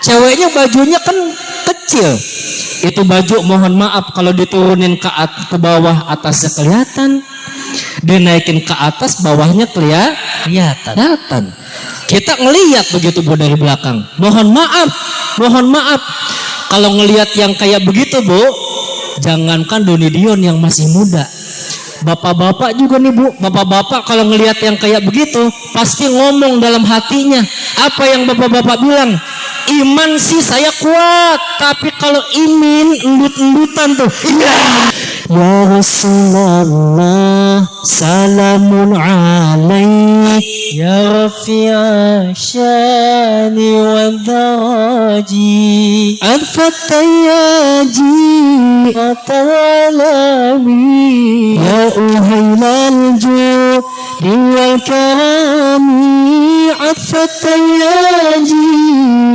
ceweknya bajunya kan kecil. Itu baju mohon maaf kalau diturunin ke bawah atasnya kelihatan, dinaikin ke atas bawahnya kelihatan. Kita ngelihat begitu Bu dari belakang. Mohon maaf kalau ngelihat yang kayak begitu Bu, jangankan Doni Dion yang masih muda, bapak-bapak juga nih Bu, bapak-bapak kalau ngelihat yang kayak begitu pasti ngomong dalam hatinya. Apa yang bapak-bapak bilang? Iman sih saya kuat, tapi kalau imin embut-embutan tuh. Ya Rasulullah, salamun alaik ya rafi'a syani wa daraji al-fatayaji fatalami ya uhailal judi wal karami al-fatayaji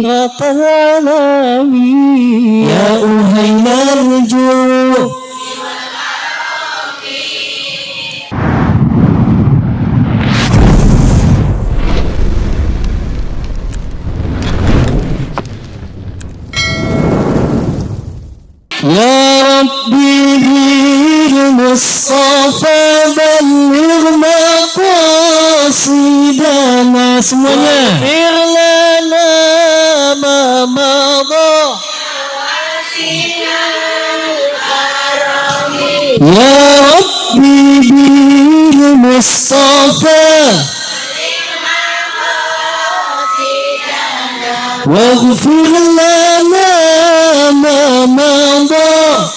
fatalami ya uhailal judi. Ya Rabbi bil Mustafa balligh maqasidana. Semuanya Fir lana ma madha Ya Rabbi bil Mustafa waghfir lana ma madha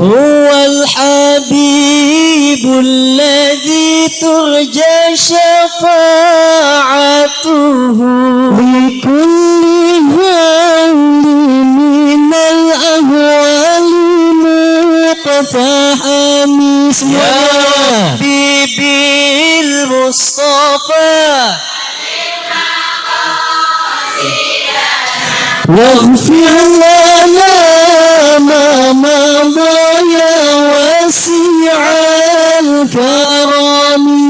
huwal habibul ladzi turja syafa'atuhu li kulli hamdi minal ahwali muqtahami. Ya Rabbi bil Mustafa waghfir lana ma madha ya wasi'al karami.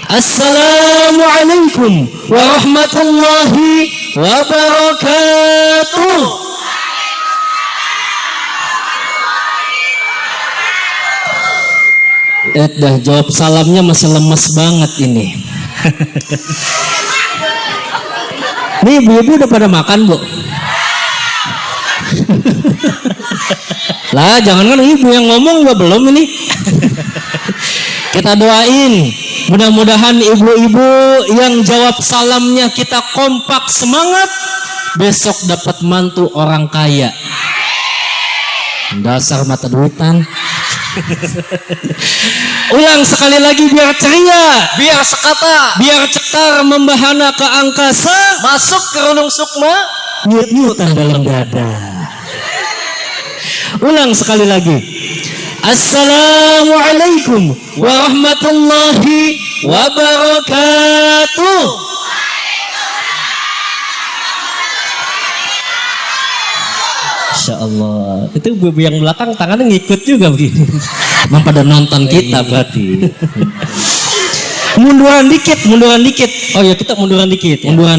Assalamualaikum warahmatullahi wabarakatuh. Dah jawab salamnya masih lemes banget ini. Nih ibu-ibu udah pada makan Bu? Lah jangan ibu yang ngomong juga belum ini. Kita doain mudah-mudahan ibu-ibu yang jawab salamnya kita kompak semangat, besok dapat mantu orang kaya. Dasar mata duitan. Ulang sekali lagi biar ceria, biar sekata, biar cekar membahana ke angkasa, masuk ke relung sukma, nyut-nyutan dalam dada. Ulang sekali lagi. Assalamualaikum warahmatullahi wabarakatuh. Masya Allah. Itu ibu yang belakang tangannya ngikut juga begini. Memang pada nonton kita berarti. Munduran dikit. Oh ya kita munduran dikit. Nah,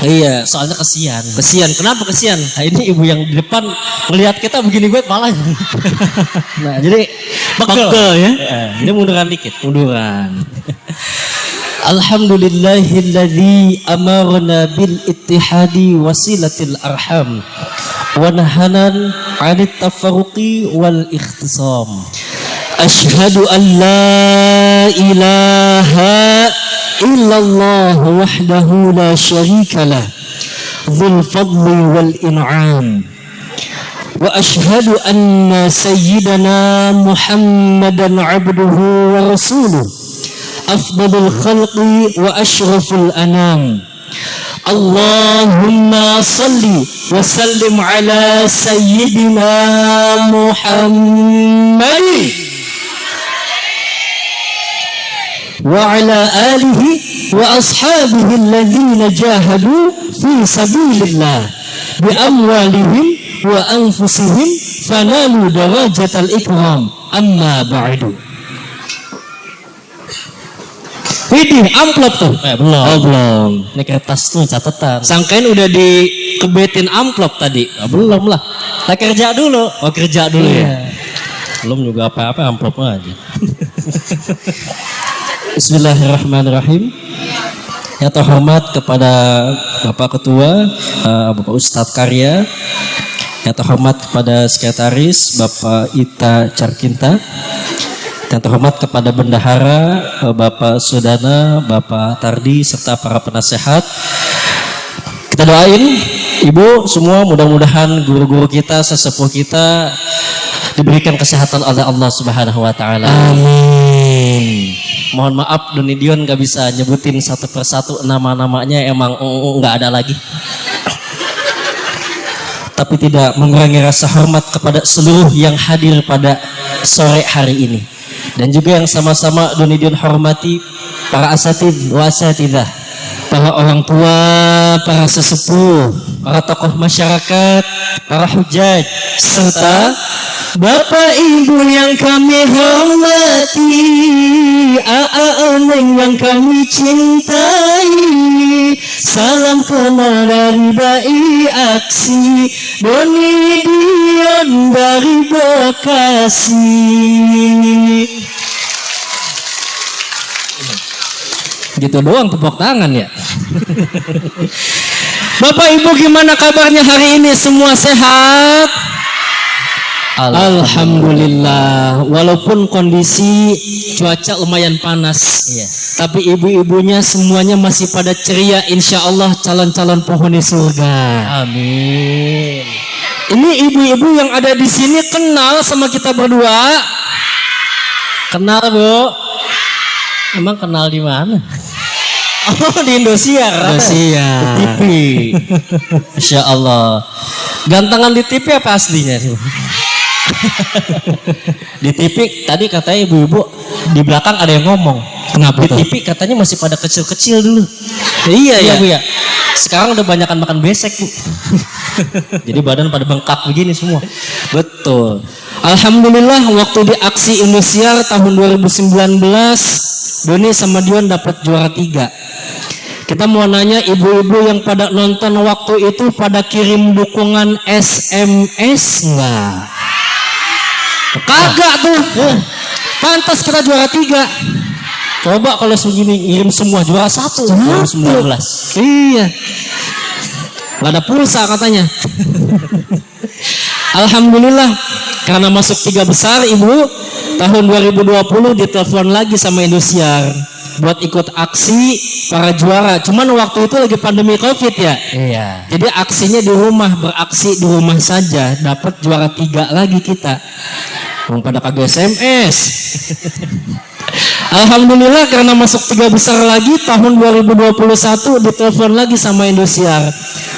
iya. Soalnya kesian. Kenapa kesian? Nah, ini ibu yang di depan melihat kita begini gue malah. Nah jadi pegel ya. Ini munduran dikit. Alhamdulillahilladzi amarna bil ittihadi wasilatil arham wa nahanan 'anit tafarruqi wal ikhtisam. Asyhadu an la ilaha illallah wahdahu la syarika lah dzul fadli wal in'am. Wa asyhadu anna sayyidana Muhammadan 'abduhu wa rasuluh afdalul khalqi wa asyraful anam. Allahumma salli wa sallim ala sayyidina Muhammad wa ala alihi wa ashabihi alladhina jahadu fi sabilillah bi amwalihim wa anfusihim fanalu darajatal ikram. Amma ba'du. Widih, amplop tuh. Belum. Oh, belum. Ini kertas tuh catatan. Sangkain udah dikebetin amplop tadi. Belum lah. Kita kerja dulu. Oh, kerja dulu ya. Belum juga apa-apa, amplopnya aja. Bismillahirrahmanirrahim. Yang terhormat kepada Bapak Ketua, Bapak Ustadz Karya. Yang terhormat kepada Sekretaris Bapak Ita Carkinta. Yang terhormat kepada Bendahara Bapak Sudana, Bapak Tardi serta para penasehat. Kita doain Ibu semua, mudah-mudahan guru-guru kita, sesepuh kita diberikan kesehatan oleh Allah Subhanahu wa taala. Amin. Mohon maaf Doni Dion gak bisa nyebutin satu persatu nama-namanya, emang nggak ada lagi. Tapi tidak mengurangi rasa hormat kepada seluruh yang hadir pada sore hari ini. Dan juga yang sama-sama Doni Dion hormati para asatidz wa asatidzah, Para orang tua, para sesepuh, para tokoh masyarakat, para hujaj, serta Bapak Ibu yang kami hormati, Neng yang kami cintai. Salam kenal dari Bayi Aksi, Doni Dion dari Bekasi. Gitu doang tepuk tangan ya. Bapak Ibu gimana kabarnya hari ini? Semua sehat? Alhamdulillah. Walaupun kondisi cuaca lumayan panas, tapi ibu-ibunya semuanya masih pada ceria. Insya Allah calon-calon penghuni surga. amin. Ini ibu-ibu yang ada di sini kenal sama kita berdua? Kenal Bu? Emang kenal di mana? Oh di Indosiar. Indosiar. Di TV. Insya Allah. Gantangan di TV apa aslinya? Di TV tadi katanya ibu-ibu di belakang ada yang ngomong. Kenapa Di tuh? TV katanya masih pada kecil-kecil dulu. Iya ya. Bu ya. Sekarang udah banyakan makan besek Bu. Jadi badan pada bengkak begini semua. Betul. Alhamdulillah waktu di aksi Indosiar tahun 2019 Doni sama Dion dapat juara 3. Kita mau nanya ibu-ibu yang pada nonton waktu itu pada kirim dukungan SMS enggak? Kagak tuh. Pantas kita juara 3. Coba kalau segini ngirim semua juara 1 2019. Iya. Gak ada pulsa katanya. Alhamdulillah karena masuk 3 besar ibu, tahun 2020 ditelepon lagi sama Indosiar buat ikut aksi para juara. Cuman waktu itu lagi pandemi COVID ya. Iya. Jadi aksinya di rumah, beraksi di rumah saja, dapat juara 3 lagi kita. Pada kagak SMS. Alhamdulillah karena masuk 3 besar lagi tahun 2021 ditelepon lagi sama Indosiar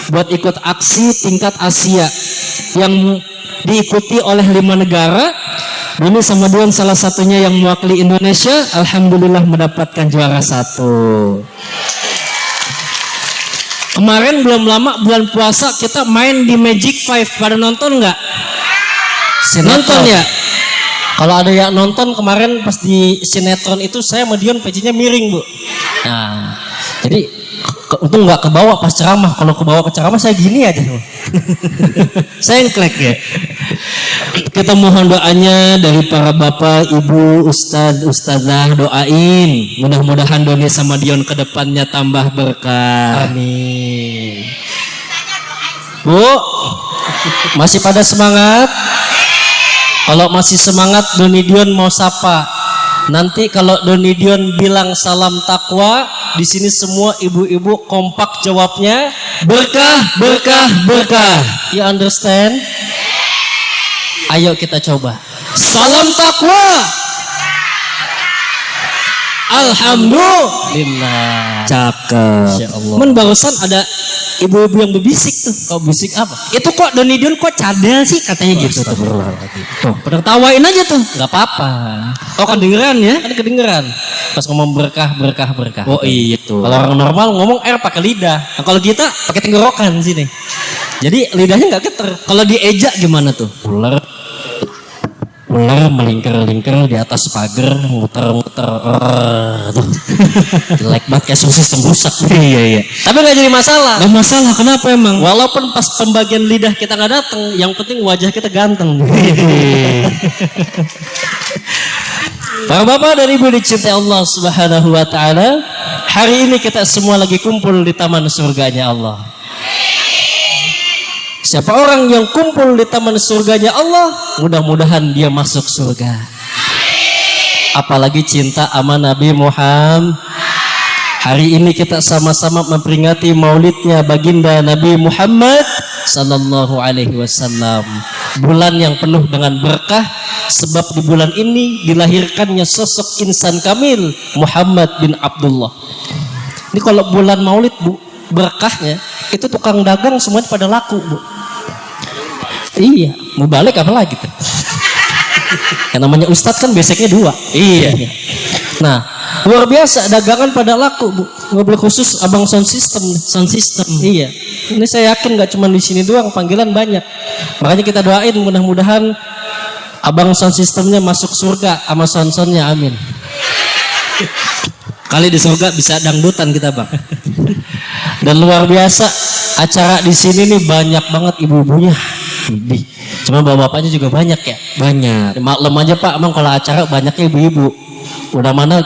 buat ikut aksi tingkat Asia yang diikuti oleh 5 negara. Ini sama Dion salah satunya yang mewakili Indonesia. Alhamdulillah mendapatkan juara 1. Kemarin belum lama bulan puasa kita main di Magic 5. Pada nonton nggak? Nonton ya? Kalau ada yang nonton kemarin pas di sinetron itu saya sama Dion pecinya miring Bu. Nah, jadi untung nggak ke bawah pas ceramah. Kalau ke bawah ke ceramah saya gini aja. Saya ngklek ya. Kita mohon doanya dari para bapak, ibu, ustadz, ustadzah, doain. Mudah-mudahan Doni sama Dion ke depannya tambah berkah. Amin. Bu, masih pada semangat? Kalau masih semangat Doni Dion mau sapa. Nanti kalau Doni Dion bilang salam takwa, di sini semua ibu-ibu kompak jawabnya Berkah, berkah, berkah. You understand? Ayo kita coba. Salam takwa. Alhamdulillah. Cakep. Masya Allah. Men barusan ada ibu-ibu yang berbisik tuh. Kau bisik apa? Itu kok Doni Dion kok cadel sih katanya gitu tuh. Tuh, pada tawain aja tuh. Gak apa-apa. Oh kedengeran ya? Kan kedengeran. Pas ngomong berkah, berkah, berkah. Oh iya tuh. Kalau orang normal ngomong air pakai lidah. Nah, kalau kita pakai tenggorokan sini. Jadi lidahnya nggak geter. Kalau dieja gimana tuh? Ular. ular melingkar-lingkar di atas pagar, muter-muter. Aduh, jelek banget, kayak sistem rusak. Iya. Tapi nggak jadi masalah. Gak masalah, kenapa emang? Walaupun pas pembagian lidah kita nggak datang, yang penting wajah kita ganteng. Para bapak dan ibu dicintai Allah Subhanahu wa taala, hari ini kita semua lagi kumpul di taman surganya Allah. Siapa orang yang kumpul di taman surganya Allah, mudah-mudahan dia masuk surga. Apalagi cinta sama Nabi Muhammad. Hari ini kita sama-sama memperingati maulidnya baginda Nabi Muhammad sallallahu alaihi wasallam. Bulan yang penuh dengan berkah, sebab di bulan ini dilahirkannya sosok insan kamil Muhammad bin Abdullah. Ini kalau bulan maulid, Bu, berkahnya itu tukang dagang semuanya pada laku, Bu. Iya, mau balik apa lagi tuh? Yang namanya ustadz kan basicnya 2. Iya. Nah, luar biasa dagangan pada laku, Bu. Mobil khusus Abang Sound System. Iya. Ini saya yakin nggak cuma di sini doang, panggilan banyak. Makanya kita doain mudah-mudahan Abang Sound Systemnya masuk surga sama sound-soundnya, amin. Kali di surga bisa dangdutan kita, Bang. Dan luar biasa acara di sini nih banyak banget ibu-ibunya. Cuma bapak-bapaknya juga banyak ya. Banyak. Maklum aja Pak, emang kalau acara banyaknya ibu-ibu. Udah mana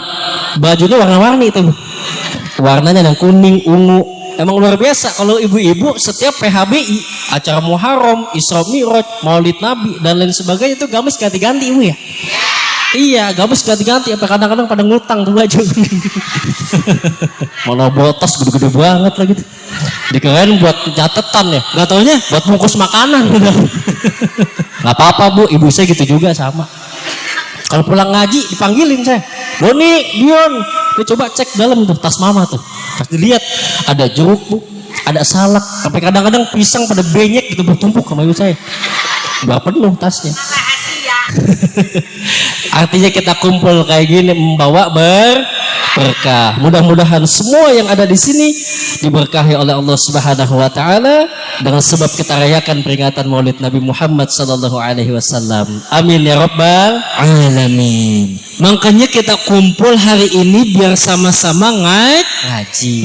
bajunya warna-warni itu. Warnanya yang kuning, ungu. Emang luar biasa kalau ibu-ibu setiap PHBI, acara Muharram, Isra Mi'raj, Maulid Nabi dan lain sebagainya itu gamis ganti-ganti Ibu ya. Iya, gamis ganti-ganti. Apa kadang-kadang pada ngutang tuh baju. Mana botos gede-gede banget lagi tuh. Dikirain buat catatan ya, nggak taunya buat bungkus makanan. Nggak apa-apa Bu, ibu saya gitu juga sama. Kalau pulang ngaji dipanggilin saya, Doni, Dion, dia coba cek dalam tuh tas mama tuh. Pas dilihat ada jeruk Bu, ada salak, sampai kadang-kadang pisang pada benyek gitu bertumpuk sama ibu saya. Nggak penuh tasnya. Artinya kita kumpul kayak gini membawa berkah. Mudah-mudahan semua yang ada di sini diberkahi oleh Allah Subhanahu wa taala dengan sebab kita rayakan peringatan Maulid Nabi Muhammad sallallahu alaihi wasallam. Amin ya rabbal alamin. Makanya kita kumpul hari ini biar sama-sama ngaji.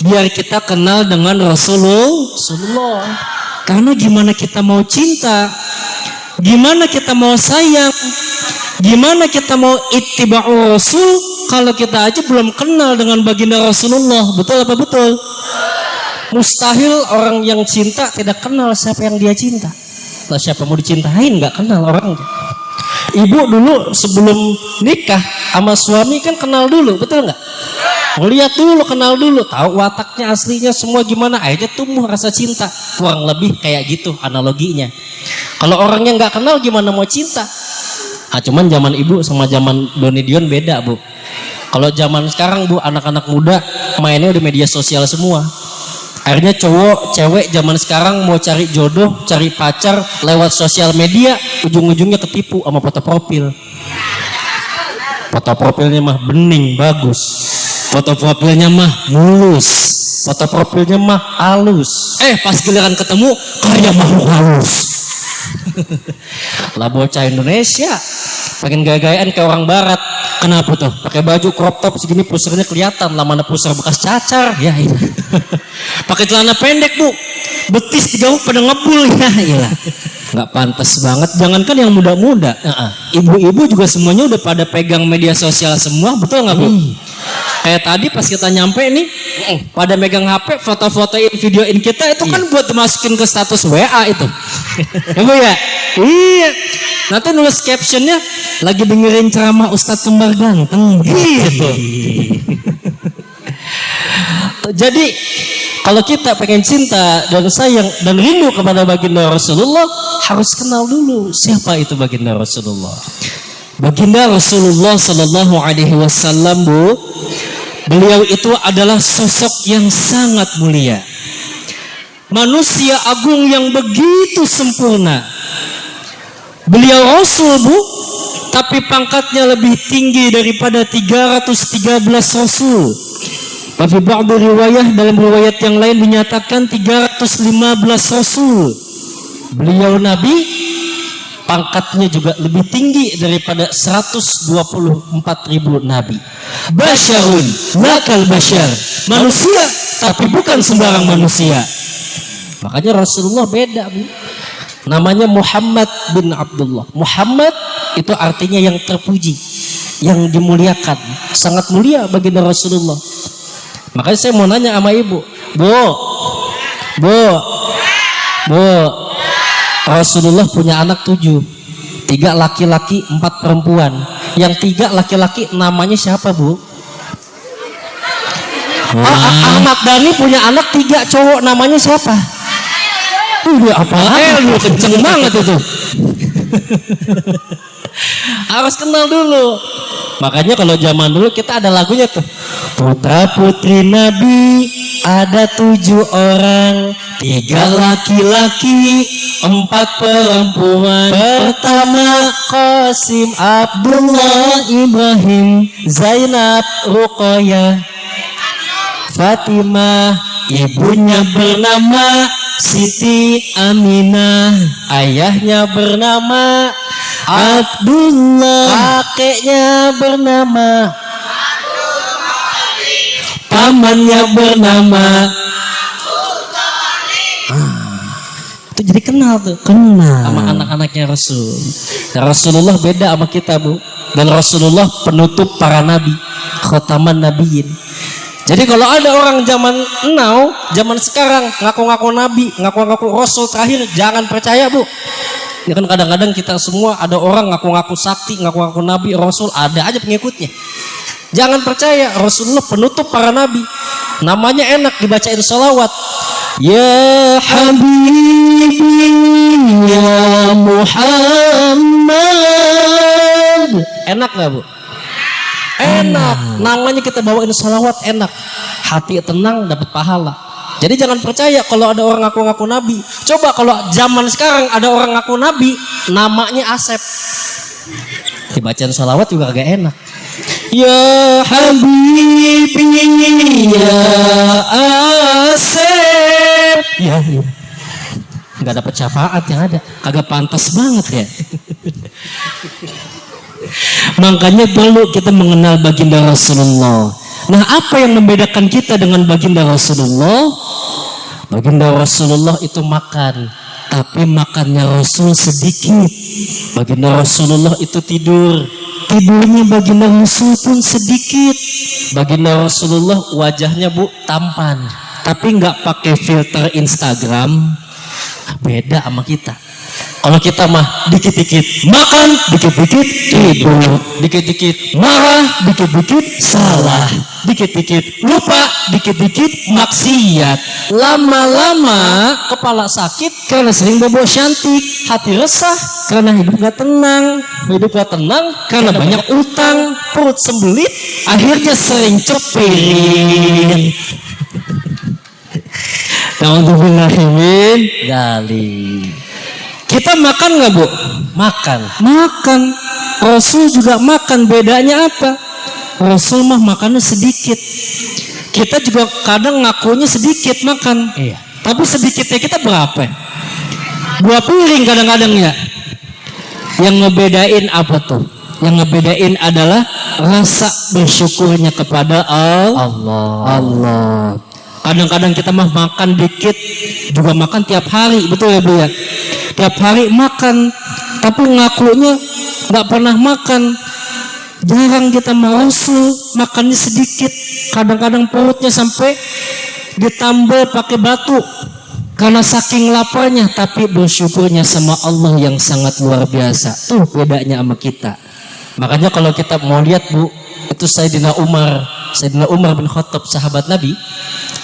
Biar kita kenal dengan Rasulullah. Karena gimana kita mau cinta, gimana kita mau sayang, gimana kita mau ittiba'u Rasul kalau kita aja belum kenal dengan baginda Rasulullah. Betul apa betul? Mustahil orang yang cinta tidak kenal siapa yang dia cinta. Nah, siapa mau dicintain nggak kenal orangnya. Ibu dulu sebelum nikah sama suami kan kenal dulu, betul nggak? Lihat dulu, kenal dulu, tahu wataknya aslinya semua gimana, akhirnya tumbuh rasa cinta. Kurang lebih kayak gitu analoginya. Kalau orangnya nggak kenal gimana mau cinta? Cuman zaman ibu sama zaman Doni Dion beda Bu. Kalau zaman sekarang Bu, anak-anak muda mainnya di media sosial semua. Akhirnya cowok, cewek zaman sekarang mau cari jodoh, cari pacar lewat sosial media, ujung-ujungnya ketipu sama foto profil. Foto profilnya mah bening, bagus. Foto profilnya mah mulus. Foto profilnya mah halus. Pas giliran ketemu kayak makhluk halus. Lah bocah Indonesia pengen gaya-gayaan kayak orang barat. Kenapa tuh? Pakai baju crop top segini pusernya kelihatan, lah mana puser bekas cacar. Ya iya. Pakai celana pendek Bu, betis digauk pada ngebul. Ya iya. Nggak pantas banget. Jangankan yang muda-muda, ibu-ibu juga semuanya udah pada pegang media sosial semua, betul nggak Bu? Kayak tadi pas kita nyampe nih, pada megang HP, foto-fotoin, videoin kita itu kan buat dimasukin ke status WA itu. Ya Bu ya? Iya. Nanti nulis captionnya lagi dengerin ceramah Ustadz Kembar Ganteng. Gitu. Jadi kalau kita pengen cinta dan sayang dan rindu kepada baginda Rasulullah, harus kenal dulu siapa itu baginda Rasulullah. Baginda Rasulullah Sallallahu Alaihi Wasallam Bu, beliau itu adalah sosok yang sangat mulia, manusia agung yang begitu sempurna. Beliau Rasul Bu, tapi pangkatnya lebih tinggi daripada 313 Rasul. Tapi ba'du riwayah, dalam riwayat yang lain dinyatakan 315 Rasul. Beliau Nabi pangkatnya juga lebih tinggi daripada 124.000 nabi. Basyarun lakal basyar, manusia tapi bukan sembarang manusia. Makanya Rasulullah beda, Bu. Namanya Muhammad bin Abdullah. Muhammad itu artinya yang terpuji, yang dimuliakan, sangat mulia baginda Rasulullah. Makanya saya mau nanya sama ibu, Bu, Rasulullah punya anak 7, 3 laki-laki, 4 perempuan. Yang 3 laki-laki namanya siapa, Bu? Ahmad Dhani punya anak 3 cowok, namanya siapa? Udah apa lu kenceng banget itu. Harus kenal dulu. Makanya kalau zaman dulu kita ada lagunya tuh. Putra putri Nabi ada 7 orang, 3 laki-laki, 4 perempuan. Pertama Qasim, Abdullah, Ibrahim, Zainab, Ruqayyah, Fatimah. Ibunya bernama Siti Aminah, ayahnya bernama Abdullah, kakeknya bernama pamannya bernama itu jadi kenal tuh, sama anak-anaknya Rasul. Dan Rasulullah beda sama kita, Bu. Dan Rasulullah penutup para nabi, khataman nabiyin. Jadi kalau ada orang zaman now, zaman sekarang ngaku-ngaku nabi, ngaku-ngaku rasul terakhir, jangan percaya, Bu. Ya kan kadang-kadang kita semua ada orang ngaku-ngaku sakti, ngaku-ngaku nabi, rasul, ada aja pengikutnya. Jangan percaya, Rasulullah penutup para nabi. Namanya enak dibacain sholawat. Ya Habibi ya Muhammad. Enak gak, Bu? Enak, namanya kita bawain sholawat enak, hati tenang, dapat pahala. Jadi jangan percaya kalau ada orang ngaku-ngaku nabi. Coba kalau zaman sekarang ada orang ngaku nabi, namanya Asep, dibacain sholawat juga agak enak. Ya Habibi ya Asep, ya, nggak dapat syafaat yang ada, kagak pantas banget ya. Makanya perlu kita mengenal baginda Rasulullah. Nah, apa yang membedakan kita dengan baginda Rasulullah? Baginda Rasulullah itu makan, tapi makannya Rasul sedikit. Baginda Rasulullah itu tidur, tidurnya baginda Rasul pun sedikit. Baginda Rasulullah wajahnya, Bu, tampan, tapi nggak pakai filter Instagram. beda sama kita. Kalau kita mah dikit-dikit makan, dikit-dikit tidur, dikit-dikit marah, dikit-dikit salah, dikit-dikit lupa, dikit-dikit maksiat. Lama-lama kepala sakit karena sering bobo cantik, hati resah karena hidup gak tenang, karena banyak utang, perut sembelit, akhirnya sering cepirin. Nauzubillahimin gali. Kita makan nggak, Bu? Makan. Rasul juga makan. Bedanya apa? Rasul mah makannya sedikit. Kita juga kadang ngakunya sedikit makan. Iya. Tapi sedikitnya kita berapa? 2 piring kadang-kadang ya. Yang ngebedain apa tuh? Yang ngebedain adalah rasa bersyukurnya kepada Allah. Kadang-kadang kita mah makan dikit, juga makan tiap hari, betul ya, Bu ya? Tiap hari makan, tapi ngakunya nggak pernah makan. Jarang kita mau Rasul makannya sedikit. Kadang-kadang perutnya sampai ditambal pakai batu karena saking laparnya, tapi bersyukurnya sama Allah yang sangat luar biasa. Tuh bedanya sama kita. Makanya kalau kita mau lihat, Bu, itu Sayyidina Umar bin Khattab, sahabat Nabi,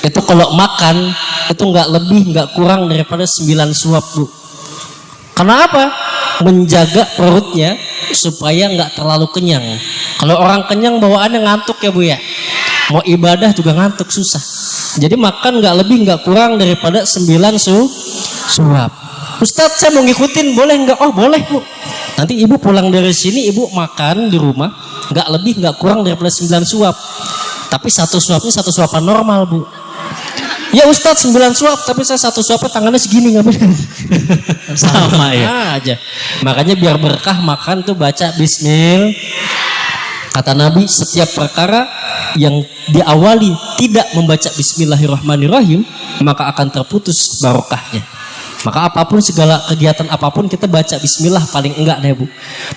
itu kalau makan itu nggak lebih nggak kurang daripada 9 suap, Bu. Kenapa? Menjaga perutnya supaya nggak terlalu kenyang. Kalau orang kenyang bawaannya ngantuk ya, Bu ya. Mau ibadah juga ngantuk, susah. Jadi makan nggak lebih nggak kurang daripada 9 suap. Ustadz, saya mau ngikutin, boleh nggak? Oh boleh, Bu. Nanti ibu pulang dari sini, ibu makan di rumah nggak lebih nggak kurang daripada 9 suap. Tapi 1 suapnya 1 suapan normal, Bu. Ya Ustadz 9 suap, tapi saya 1 suapnya tangannya segini ngapain? Sama ya. aja. Makanya biar berkah makan tuh baca bismillah. Kata Nabi, setiap perkara yang diawali tidak membaca bismillahirrahmanirrahim, maka akan terputus barokahnya. Maka apapun, segala kegiatan apapun kita baca bismillah paling enggak deh Bu.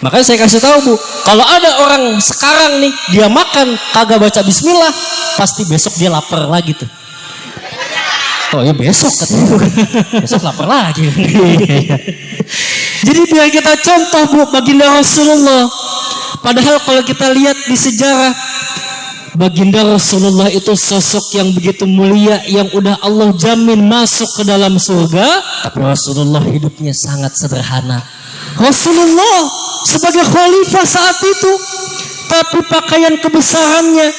Makanya saya kasih tahu Bu, kalau ada orang sekarang nih dia makan kagak baca bismillah, pasti besok dia lapar lagi tuh. Oh ya besok katanya. Besok lapar lagi. Jadi biar kita contoh Bu baginda Rasulullah. Padahal kalau kita lihat di sejarah, baginda Rasulullah itu sosok yang begitu mulia, yang udah Allah jamin masuk ke dalam surga. Tapi Rasulullah hidupnya sangat sederhana. Rasulullah sebagai khalifah saat itu, tapi pakaian kebesarannya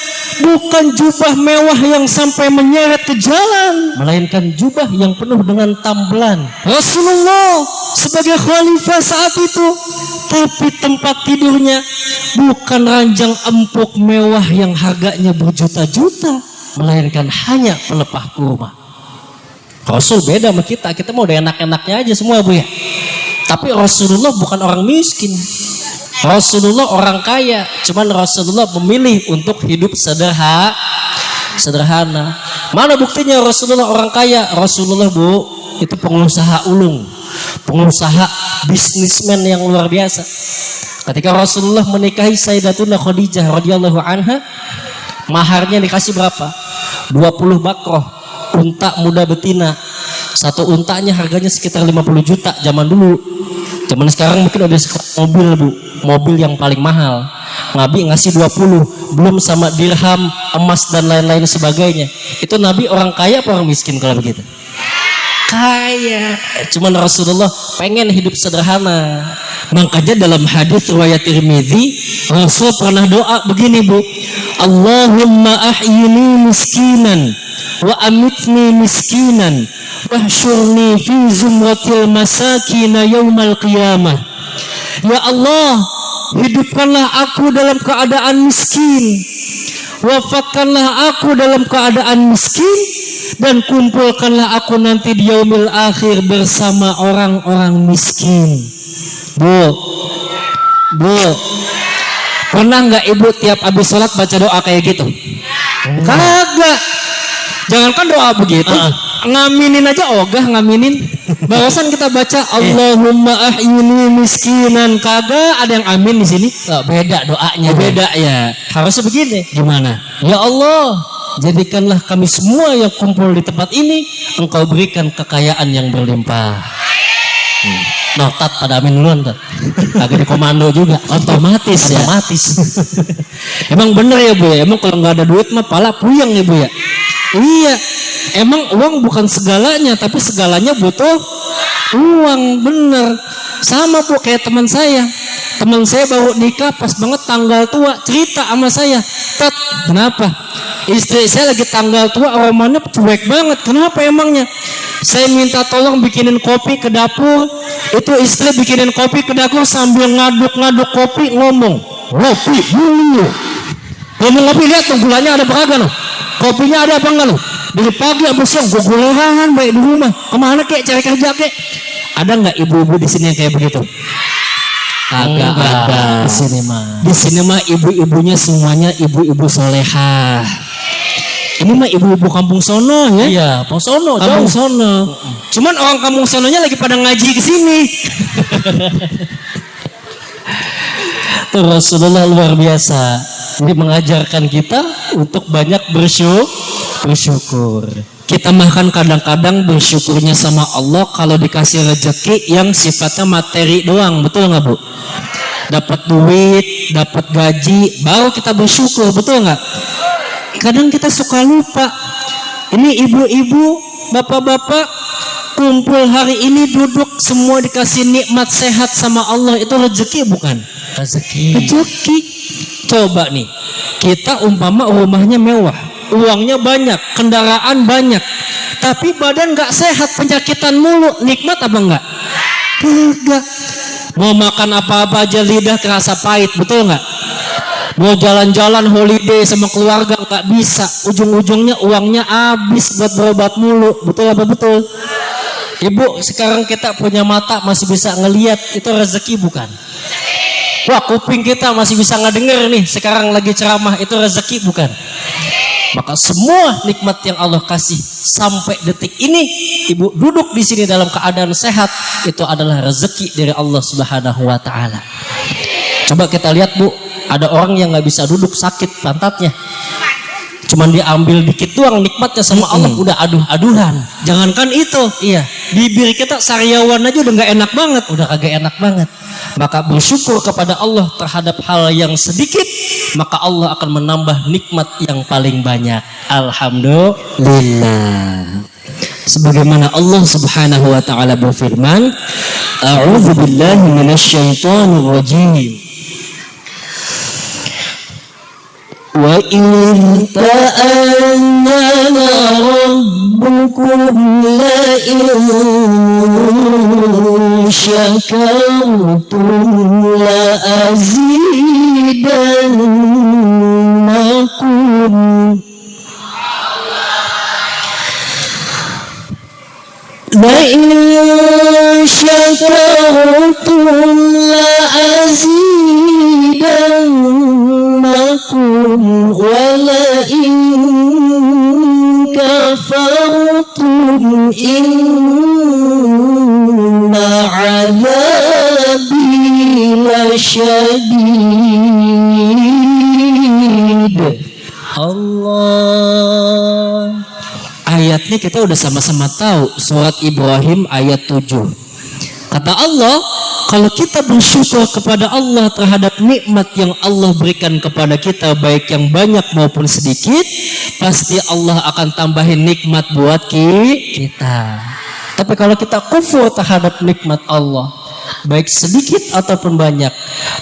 bukan jubah mewah yang sampai menyeret ke jalan, melainkan jubah yang penuh dengan tambelan. Rasulullah sebagai khalifah saat itu, tapi tempat tidurnya bukan ranjang empuk mewah yang harganya berjuta-juta, melainkan hanya pelepah kurma. Rasul beda sama kita. Kita mau udah enak-enaknya aja semua Bu ya. Tapi Rasulullah bukan orang miskin. Rasulullah orang kaya. Cuman Rasulullah memilih untuk hidup sederhana. Mana buktinya Rasulullah orang kaya? Rasulullah Bu itu pengusaha ulung, pengusaha bisnismen yang luar biasa. Ketika Rasulullah menikahi Sayyidatuna Khadijah radhiyallahu anha, maharnya dikasih berapa? 20 bakroh, unta muda betina. Satu untanya harganya sekitar 50 juta zaman dulu. Zaman sekarang mungkin udah mobil Bu, mobil yang paling mahal. Nabi ngasih 20, belum sama dirham, emas dan lain-lain sebagainya. Itu Nabi orang kaya apa orang miskin kalau begitu? Kaya. Cuman Rasulullah pengen hidup sederhana. Makanya dalam hadis riwayat Tirmidzi, Rasul pernah doa begini Bu, Allahumma ahyini miskinan wa amitni miskinan wahsyurni fi zumratil masakin yaumal qiyamah. Ya Allah, hidupkanlah aku dalam keadaan miskin, wafatkanlah aku dalam keadaan miskin, dan kumpulkanlah aku nanti di yaumil akhir bersama orang-orang miskin. Bu, pernah nggak Ibu tiap habis sholat baca doa kayak gitu? Kagak. Jangankan doa begitu, ngaminin aja ogah ngaminin. Barusan kita baca Allahumma ahyini miskinan, kagak ada yang amin di sini. Beda doanya. Beda ya. Harusnya begini. Gimana? Ya Allah, jadikanlah kami semua yang kumpul di tempat ini, Engkau berikan kekayaan yang berlimpah. Notat pada amin duluan tuh. Agak di komando juga. Otomatis ya. Otomatis. Emang bener ya Bu ya. Emang kalau nggak ada duit mah pala puyeng ya Bu ya. Iya. Emang uang bukan segalanya, tapi segalanya butuh uang, bener. Sama Bu kayak teman saya. Teman saya baru nikah pas banget tanggal tua, cerita sama saya, Tat, kenapa? Istri saya lagi tanggal tua, aromanya cuek banget. Kenapa emangnya? Saya minta tolong bikinin kopi ke dapur. Itu istri bikinin kopi ke dapur sambil ngaduk-ngaduk kopi, ngomong, ngopi dulu. Ngomong ngopi, lihat tuh gulanya ada berapa loh. Kopinya ada apa enggak loh? Dari pagi sampai siang gue gulerangan baik di rumah. Kemana kek cari kerja kek? Ada nggak ibu-ibu di sini yang kayak begitu? Agak ada. Di sini mah. Di sini mah ibu-ibunya semuanya ibu-ibu solehah. Ini mah ibu-ibu kampung sono ya. Iya, kampung sono. Kampung sono. Cuman orang kampung sononya lagi pada ngaji ke sini. Tuh Rasulullah luar biasa. Ini mengajarkan kita untuk banyak bersyukur. Kita makan kadang-kadang bersyukurnya sama Allah kalau dikasih rezeki yang sifatnya materi doang, betul nggak Bu? Dapat duit, dapat gaji, baru kita bersyukur, betul nggak? Kadang kita suka lupa. Ini ibu-ibu, bapak-bapak kumpul hari ini duduk semua dikasih nikmat sehat sama Allah, itu rezeki bukan? Rezeki. Coba nih, kita umpama rumahnya mewah, uangnya banyak, kendaraan banyak, tapi badan nggak sehat, penyakitan mulu, nikmat apa enggak? Enggak. Mau makan apa-apa aja lidah terasa pahit, betul nggak? Mau jalan-jalan holiday sama keluarga nggak bisa, ujung-ujungnya uangnya habis buat berobat mulu. Betul apa betul? Ibu, sekarang kita punya mata masih bisa ngelihat, itu rezeki bukan? Wah, kuping kita masih bisa ngedenger nih, sekarang lagi ceramah, itu rezeki bukan? Maka semua nikmat yang Allah kasih sampai detik ini, ibu duduk di sini dalam keadaan sehat, itu adalah rezeki dari Allah Subhanahu wa taala. Coba kita lihat, Bu, ada orang yang nggak bisa duduk, sakit pantatnya. Cuman diambil dikit doang nikmatnya sama Allah, udah aduh-aduhan. Jangankan itu, iya, bibir kita sariawan aja udah nggak enak banget, udah kagak enak banget. Maka bersyukur kepada Allah terhadap hal yang sedikit, maka Allah akan menambah nikmat yang paling banyak. Alhamdulillah. Sebagaimana Allah Subhanahu wa taala berfirman, A'udzubillahi minasyaitonirrajim. Wa in ta'azzana rabbukum la in syakartum la azidannakum. La in syakartum la azidannakum wa la in kafartum inna azabi lasyadid. Allah. Ayatnya kita udah sama-sama tahu, surat Ibrahim ayat 7. Kata Allah, kalau kita bersyukur kepada Allah terhadap nikmat yang Allah berikan kepada kita, baik yang banyak maupun sedikit, pasti Allah akan tambahin nikmat buat kita. Tapi kalau kita kufur terhadap nikmat Allah, baik sedikit ataupun banyak,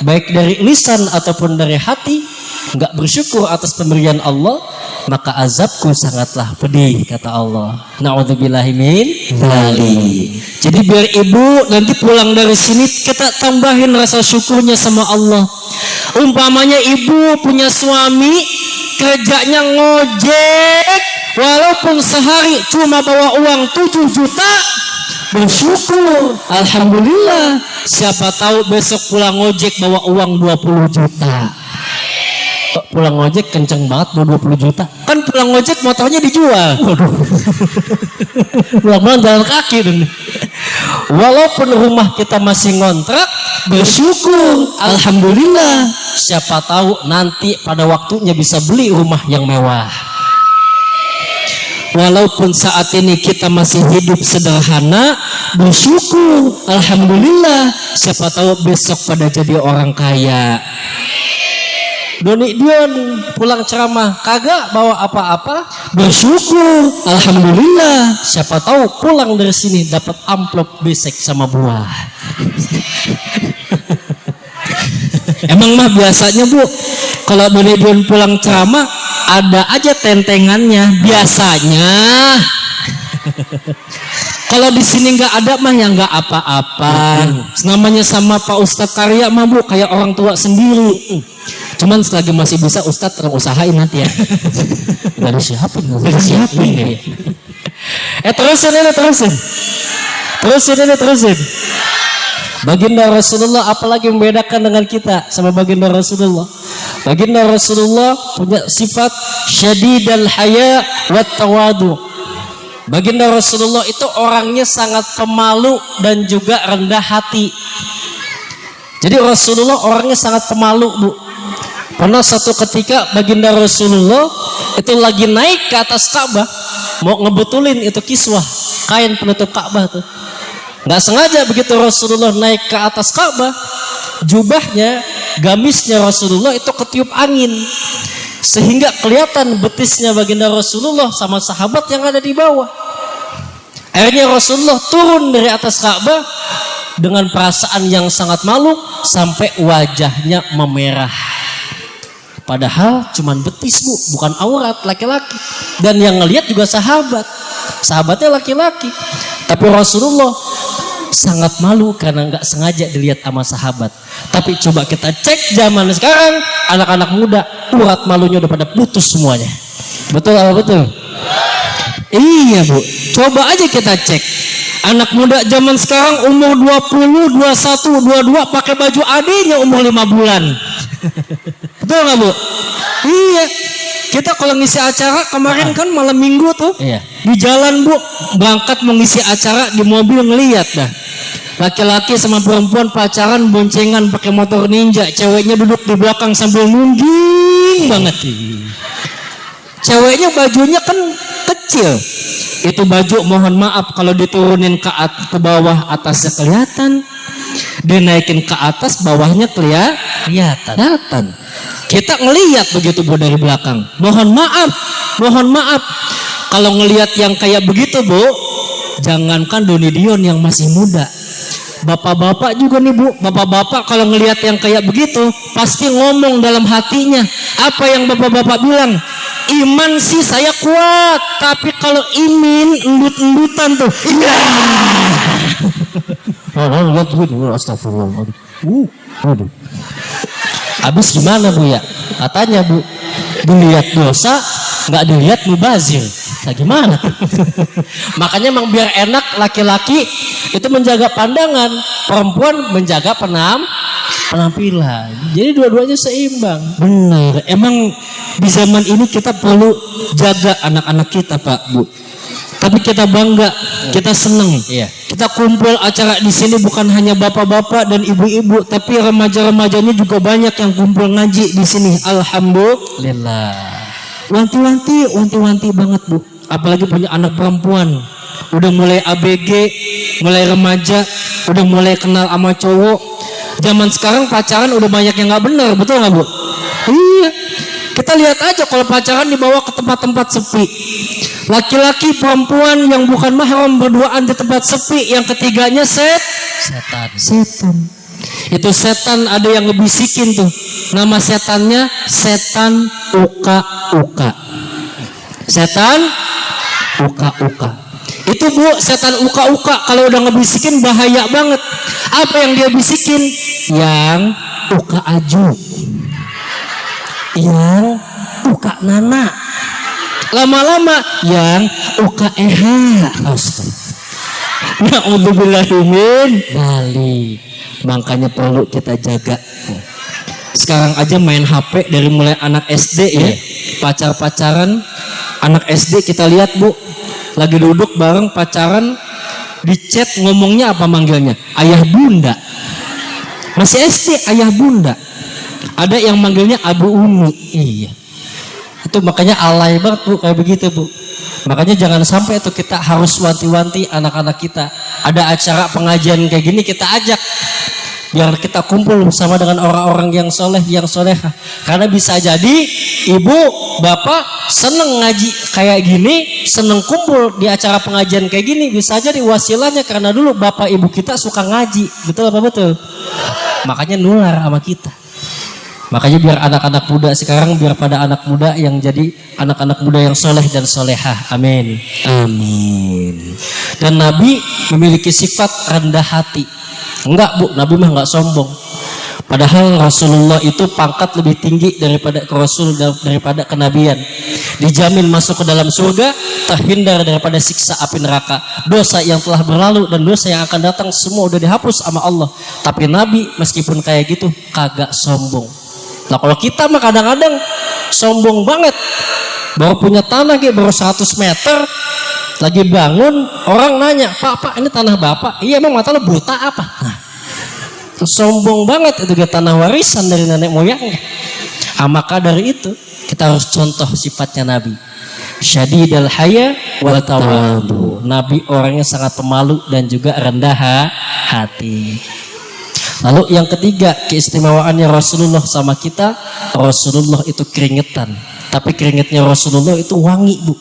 baik dari lisan ataupun dari hati, nggak bersyukur atas pemberian Allah, maka azabku sangatlah pedih, kata Allah. Na'udzubillahi min dzalik. Jadi biar ibu nanti pulang dari sini kita tambahin rasa syukurnya sama Allah. Umpamanya ibu punya suami kerjanya ngojek, walaupun sehari cuma bawa uang 7 juta, bersyukur, alhamdulillah. Siapa tahu besok pulang ngojek bawa uang 20 juta. Pulang ngojek kenceng banget bawa 20 juta. Kan pulang ngojek motornya dijual. Pulang jalan kaki dong. Walaupun rumah kita masih ngontrak, bersyukur, alhamdulillah. Siapa tahu nanti pada waktunya bisa beli rumah yang mewah. Walaupun saat ini kita masih hidup sederhana, bersyukur, alhamdulillah. Siapa tahu besok pada jadi orang kaya. Doni Dion pulang ceramah kagak bawa apa-apa, bersyukur, alhamdulillah. Siapa tahu pulang dari sini dapat amplop besek sama buah. Emang mah biasanya, Bu, kalau Doni Dion pulang ceramah ada aja tentengannya biasanya. Kalau di sini nggak ada mah ya nggak apa-apa. Namanya sama Pak Ustadz Karya mah, Bu, kayak orang tua sendiri. Cuman selagi masih bisa Ustadz terus usahain nanti ya. Gak disiapin ya. Terusin. Baginda Rasulullah, apalagi membedakan dengan kita sama baginda Rasulullah? Baginda Rasulullah punya sifat syadidal haya wat tawadu. Baginda Rasulullah itu orangnya sangat pemalu dan juga rendah hati. Jadi Rasulullah orangnya sangat pemalu, Bu. Pernah satu ketika baginda Rasulullah itu lagi naik ke atas Ka'bah, mau ngebetulin itu kiswah, kain penutup Ka'bah tuh. Nggak sengaja begitu Rasulullah naik ke atas Ka'bah, jubahnya, gamisnya Rasulullah itu ketiup angin, sehingga kelihatan betisnya baginda Rasulullah sama sahabat yang ada di bawah. Akhirnya Rasulullah turun dari atas Ka'bah dengan perasaan yang sangat malu sampai wajahnya memerah. Padahal cuman betis, Bu, bukan aurat laki-laki. Dan yang ngelihat juga sahabatnya laki-laki. Tapi Rasulullah sangat malu karena nggak sengaja dilihat sama sahabat. Tapi coba kita cek zaman sekarang, anak-anak muda urat malunya udah pada putus semuanya. Betul apa betul? Iya Bu, coba aja kita cek. Anak muda zaman sekarang umur 20, 21, 22 pakai baju adiknya umur 5 bulan. Betul nggak Bu? Iya. Kita kalau ngisi acara kemarin kan malam minggu tuh, Iya. di jalan Bu, berangkat mengisi acara di mobil ngeliat dah. Laki-laki sama perempuan pacaran boncengan pakai motor ninja, ceweknya duduk di belakang sambil nungging banget. Ceweknya bajunya kan kecil. Itu baju mohon maaf kalau diturunin ke bawah atasnya kelihatan, dinaikin ke atas bawahnya kelihatan. Kita ngelihat begitu Bu dari belakang. Mohon maaf. Kalau ngelihat yang kayak begitu Bu, jangankan Doni Dion yang masih muda, bapak-bapak juga nih Bu, bapak-bapak kalau ngelihat yang kayak begitu pasti ngomong dalam hatinya. Apa yang bapak-bapak bilang? Iman sih saya kuat, tapi kalau imin endut-endutan tuh. Iya. Astagfirullah. Aduh. Habis gimana Bu ya? Katanya Bu, dilihat dosa, nggak dilihat mubazir. Nah gimana? Makanya emang biar enak laki-laki itu menjaga pandangan, perempuan menjaga penampilan. Jadi dua-duanya seimbang. Benar. Emang di zaman ini kita perlu jaga anak-anak kita Pak Bu. Tapi kita bangga, kita seneng. Iya. Kita kumpul acara di sini bukan hanya bapak-bapak dan ibu-ibu, tapi remaja-remajanya juga banyak yang kumpul ngaji di sini. Alhamdulillah. Wanti-wanti banget Bu. Apalagi punya anak perempuan. Udah mulai ABG, mulai remaja, udah mulai kenal sama cowok. Zaman sekarang pacaran udah banyak yang nggak benar, betul nggak Bu? Iya. Kita lihat aja kalau pacaran dibawa ke tempat-tempat sepi. Laki-laki perempuan yang bukan mahram berduaan di tempat sepi, yang ketiganya setan. Itu setan ada yang ngebisikin tuh. Nama setannya setan uka-uka. Setan uka-uka. Itu Bu, setan uka-uka kalau udah ngebisikin bahaya banget. Apa yang dia bisikin? Yang uka aju, yang uka nana, lama-lama yang uka eha. Na'udzubillahimin balik. Makanya perlu kita jaga. Sekarang aja main HP dari mulai anak SD ya, pacaran anak SD kita lihat Bu, lagi duduk bareng pacaran, di chat ngomongnya apa manggilnya? Ayah bunda. Masih SD ayah bunda. Ada yang manggilnya Abu Umi. Iya. Itu makanya alay banget Bu kayak begitu Bu. Makanya jangan sampai itu kita harus wanti-wanti anak-anak kita. Ada acara pengajian kayak gini kita ajak. Biar kita kumpul bersama dengan orang-orang yang soleh, yang soleha. Karena bisa jadi ibu, bapak seneng ngaji kayak gini, seneng kumpul di acara pengajian kayak gini. Bisa jadi wasilahnya karena dulu bapak ibu kita suka ngaji. Betul apa betul? Makanya nular sama kita. Makanya biar anak-anak muda sekarang, biar pada anak muda yang jadi anak-anak muda yang soleh dan solehah. Amin. Amin. Dan Nabi memiliki sifat rendah hati. Enggak Bu, Nabi mah enggak sombong. Padahal Rasulullah itu pangkat lebih tinggi daripada Rasul, daripada kenabian. Dijamin masuk ke dalam surga, terhindar daripada siksa api neraka. Dosa yang telah berlalu dan dosa yang akan datang semua udah dihapus sama Allah. Tapi Nabi meskipun kayak gitu kagak sombong. Nah kalau kita mah kadang-kadang sombong banget. Baru punya tanah gitu, baru 100 meter, lagi bangun, orang nanya, Pak ini tanah Bapak? Iya, emang mata lo buta apa? Nah, sombong banget itu tanah warisan dari nenek moyangnya. Maka dari itu kita harus contoh sifatnya Nabi. Syadidal haya wa tawadu. Nabi orangnya sangat pemalu dan juga rendah hati. Lalu yang ketiga, keistimewaannya Rasulullah sama kita, Rasulullah itu keringetan. Tapi keringetnya Rasulullah itu wangi Bu.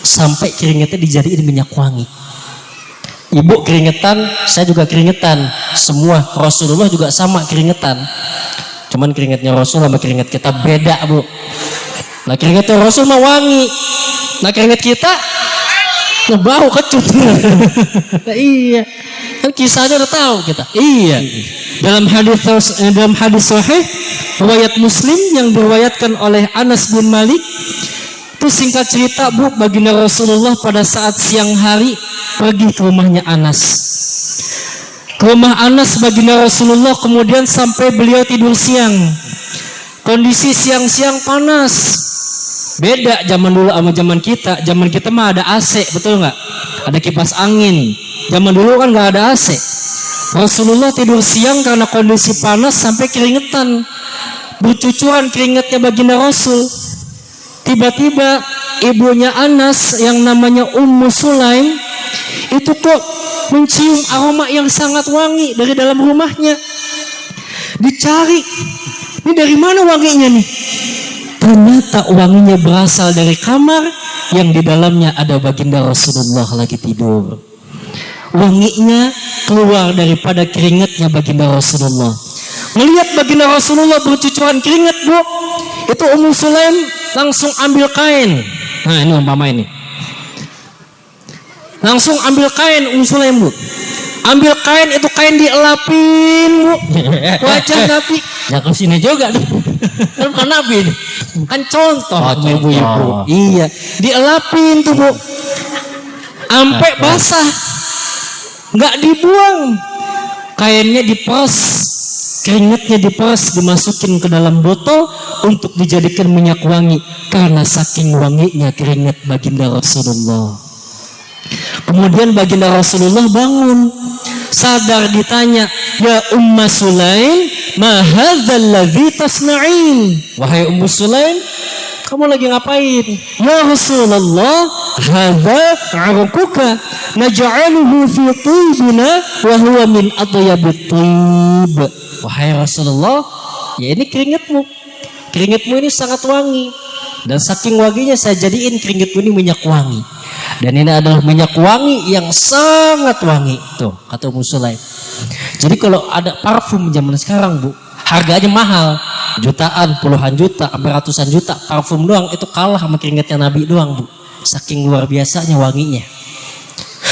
Sampai keringetnya dijadiin minyak wangi. Ibu keringetan, saya juga keringetan. Semua Rasulullah juga sama keringetan. Cuman keringetnya Rasul sama keringet kita beda Bu. Nah keringetnya Rasul mah wangi. Nah keringet kita bau kecut. Nah, iya. Kan kisahnya udah tahu kita. Iya. Dalam hadis sahih riwayat Muslim yang diriwayatkan oleh Anas bin Malik, itu singkat cerita Bu, baginda Rasulullah pada saat siang hari pergi ke rumahnya Anas. Ke rumah Anas baginda Rasulullah, kemudian sampai beliau tidur siang. Kondisi siang-siang panas. Beda zaman dulu sama zaman kita. Zaman kita mah ada AC, betul nggak? Ada kipas angin. Zaman dulu kan nggak ada AC. Rasulullah tidur siang karena kondisi panas sampai keringetan, bercucuran keringatnya baginda Rasul. Tiba-tiba ibunya Anas yang namanya Ummu Sulaim itu kok mencium aroma yang sangat wangi dari dalam rumahnya. Dicari, ini dari mana wanginya nih? Ternyata wanginya berasal dari kamar yang di dalamnya ada baginda Rasulullah lagi tidur. Wanginya keluar daripada keringatnya baginda Rasulullah. Melihat baginda Rasulullah bercucuran keringat Bu, itu Ummu Sulaim langsung ambil kain. Nah ini umpama ini, langsung ambil kain Ummu Sulaim Bu. Ambil kain, itu kain dielapin Bu, wajah Nabi. Ya ke sini juga nih. Kan bukan Nabi nih, kan contoh sama ibu-ibu. Iya, dielapin tuh Bu, sampai basah, nggak dibuang. Kainnya diperas, keringatnya diperas, dimasukin ke dalam botol untuk dijadikan minyak wangi karena saking wanginya keringat baginda Rasulullah. Kemudian baginda Rasulullah bangun, sadar, ditanya, ya Ummu Sulaim, ma hadzal ladzi tasna'in? Wahai Ummu Sulaim, kamu lagi ngapain? Ya Rasulullah, hadza 'arquka naj'aluhu fi tibina wa huwa min atyabit tib. Wahai Rasulullah, ya ini keringatmu. Keringatmu ini sangat wangi, dan saking wanginya saya jadiin keringatmu ini minyak wangi. Dan ini adalah minyak wangi yang sangat wangi. Tuh kata Ummu Sulaim. Jadi kalau ada parfum zaman sekarang Bu, harganya mahal, jutaan, puluhan juta, sampai ratusan juta. Parfum doang itu kalah sama keringatnya Nabi doang Bu. Saking luar biasanya wanginya.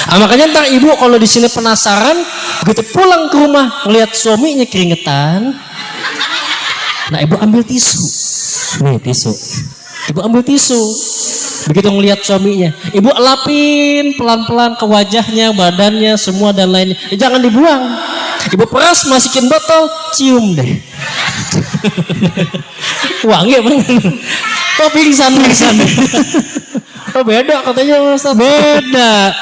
Makanya ntar ibu kalau di sini penasaran, begitu pulang ke rumah melihat suaminya keringetan, nah ibu ambil tisu. Nih tisu. Ibu ambil tisu. Begitu ngelihat suaminya, ibu elapin pelan-pelan ke wajahnya, badannya, semua dan lainnya. Jangan dibuang. Ibu peras, masukin botol, cium deh. Wangi apa? Oh pingsan. Oh beda katanya Ustaz. Beda.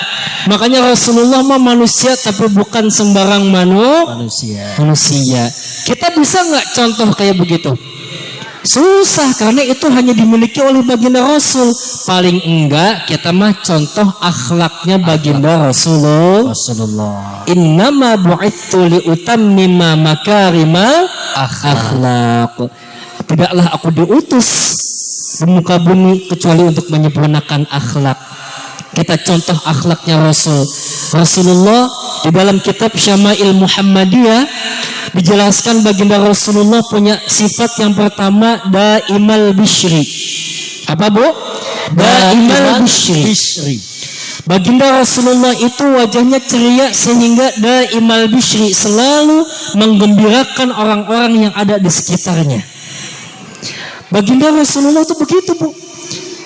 Makanya Rasulullah mah manusia tapi bukan sembarang manusia. Kita bisa nggak contoh kayak begitu? Susah, karena itu hanya dimiliki oleh baginda Rasul. Paling enggak kita mah contoh akhlaknya baginda Rasulullah. Innama bu'itsu liutammima makarima akhlaq. Tidaklah aku diutus di muka bumi kecuali untuk menyempurnakan akhlak. Kita contoh akhlaknya Rasulullah di dalam kitab Syama'il Muhammadiyah dijelaskan baginda Rasulullah punya sifat yang pertama, daimal bishri. Apa Bu? Daimal bishri. Baginda Rasulullah itu wajahnya ceria sehingga daimal bishri, selalu menggembirakan orang-orang yang ada di sekitarnya. Baginda Rasulullah itu begitu Bu.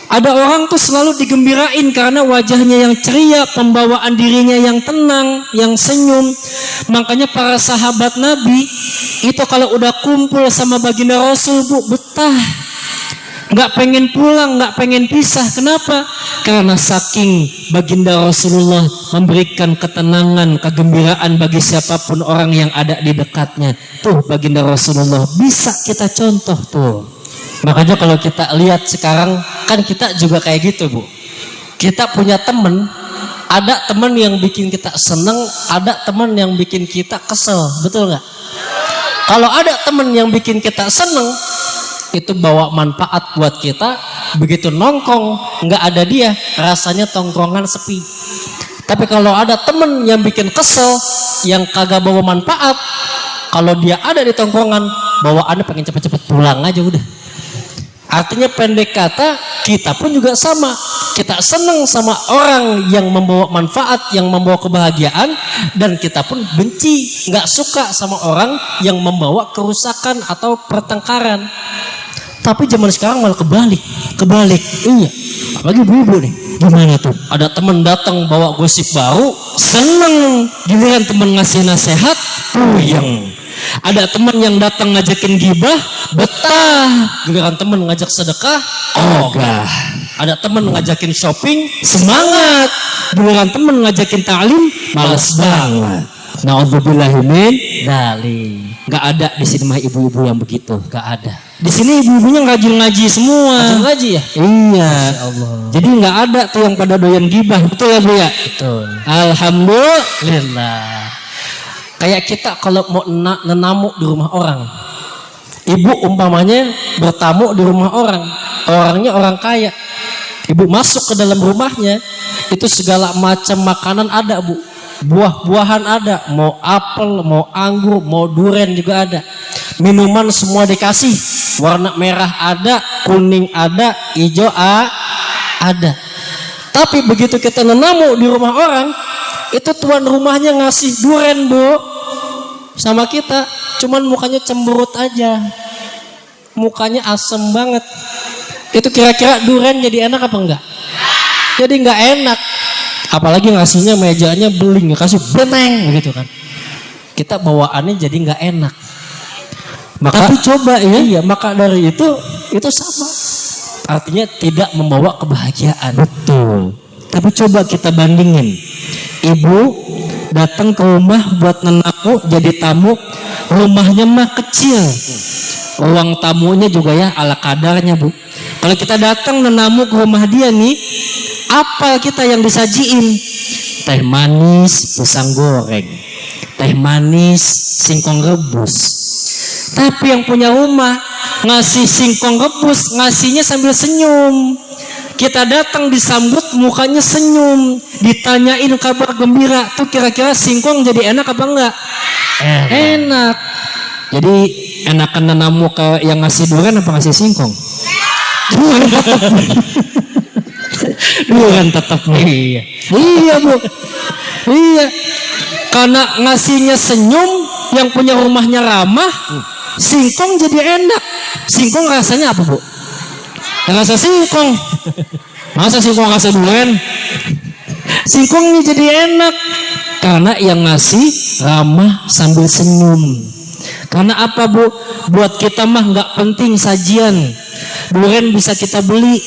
Ada orang tuh selalu digembirain karena wajahnya yang ceria, pembawaan dirinya yang tenang, yang senyum. Makanya para sahabat Nabi itu kalau udah kumpul sama baginda Rasul Bu, betah, nggak pengen pulang, nggak pengen pisah. Kenapa? Karena saking baginda Rasulullah memberikan ketenangan, kegembiraan bagi siapapun orang yang ada di dekatnya. Tuh baginda Rasulullah bisa kita contoh tuh. Makanya kalau kita lihat sekarang kan kita juga kayak gitu Bu. Kita punya temen, ada temen yang bikin kita seneng, ada temen yang bikin kita kesel, betul nggak? Kalau ada temen yang bikin kita seneng, itu bawa manfaat buat kita. Begitu nongkrong nggak ada dia, rasanya tongkrongan sepi. Tapi kalau ada temen yang bikin kesel, yang kagak bawa manfaat, kalau dia ada di tongkrongan, bawaannya pengen cepet-cepet pulang aja udah. Artinya pendek kata, kita pun juga sama. Kita senang sama orang yang membawa manfaat, yang membawa kebahagiaan, dan kita pun benci, nggak suka sama orang yang membawa kerusakan atau pertengkaran. Tapi zaman sekarang malah kebalik. Iya, apalagi ibu-ibu nih. Gimana tuh? Ada teman datang bawa gosip baru, seneng. Giliran teman ngasih nasihat, puyeng. Ada teman yang datang ngajakin gibah, betah. Giliran teman ngajak sedekah, ogah. Ada teman ngajakin shopping, semangat. Giliran teman ngajakin ta'lim, malas banget. Na'udzubillahi min Dali. Gak ada di sini mah ibu-ibu yang begitu. Gak ada. Di sini ibu-ibunya rajin ngaji semua. Rajin ngaji ya? Iya. Masya Allah. Jadi nggak ada tuh yang pada doyan gibah, betul ya Bu ya? Betul. Alhamdulillah. Kayak kita kalau mau nenamu di rumah orang, ibu umpamanya bertamu di rumah orang, orangnya orang kaya, ibu masuk ke dalam rumahnya, itu segala macam makanan ada Bu, buah-buahan ada, mau apel, mau anggur, mau durian juga ada, minuman semua dikasih, warna merah ada, kuning ada, hijau ada. Tapi begitu kita nenamu di rumah orang, itu tuan rumahnya ngasih durian Bu sama kita, cuman mukanya cemberut aja, mukanya asem banget. Itu kira-kira durian jadi enak apa enggak? Jadi enggak enak. Apalagi ngasihnya mejanya beling, kasih beneng gitu kan. Kita bawaannya jadi enggak enak. Tapi coba ya, iya, maka dari itu sama. Artinya tidak membawa kebahagiaan. Betul. Tapi coba kita bandingin. Ibu datang ke rumah buat nenamu, jadi tamu, rumahnya mah kecil. Ruang tamunya juga ya ala kadarnya Bu. Kalau kita datang nenamu ke rumah dia nih, apa kita yang disajiin? Teh manis, pisang goreng, teh manis, singkong rebus. Tapi yang punya rumah ngasih singkong rebus, ngasihnya sambil senyum. Kita datang disambut mukanya senyum, ditanyain kabar gembira. Tuh kira-kira singkong jadi enak apa enggak? Enak. Jadi enakan nenamu ke yang ngasih durian apa ngasih singkong? Durian tetap. Iya. Iya Bu. Iya. Karena ngasihnya senyum, yang punya rumahnya ramah, singkong jadi enak. Singkong rasanya apa Bu? Rasa singkong. Masa singkong rasa durian? Singkongnya jadi enak karena yang ngasih ramah sambil senyum. Karena apa Bu? Buat kita mah nggak penting sajian. Durian bisa kita beli,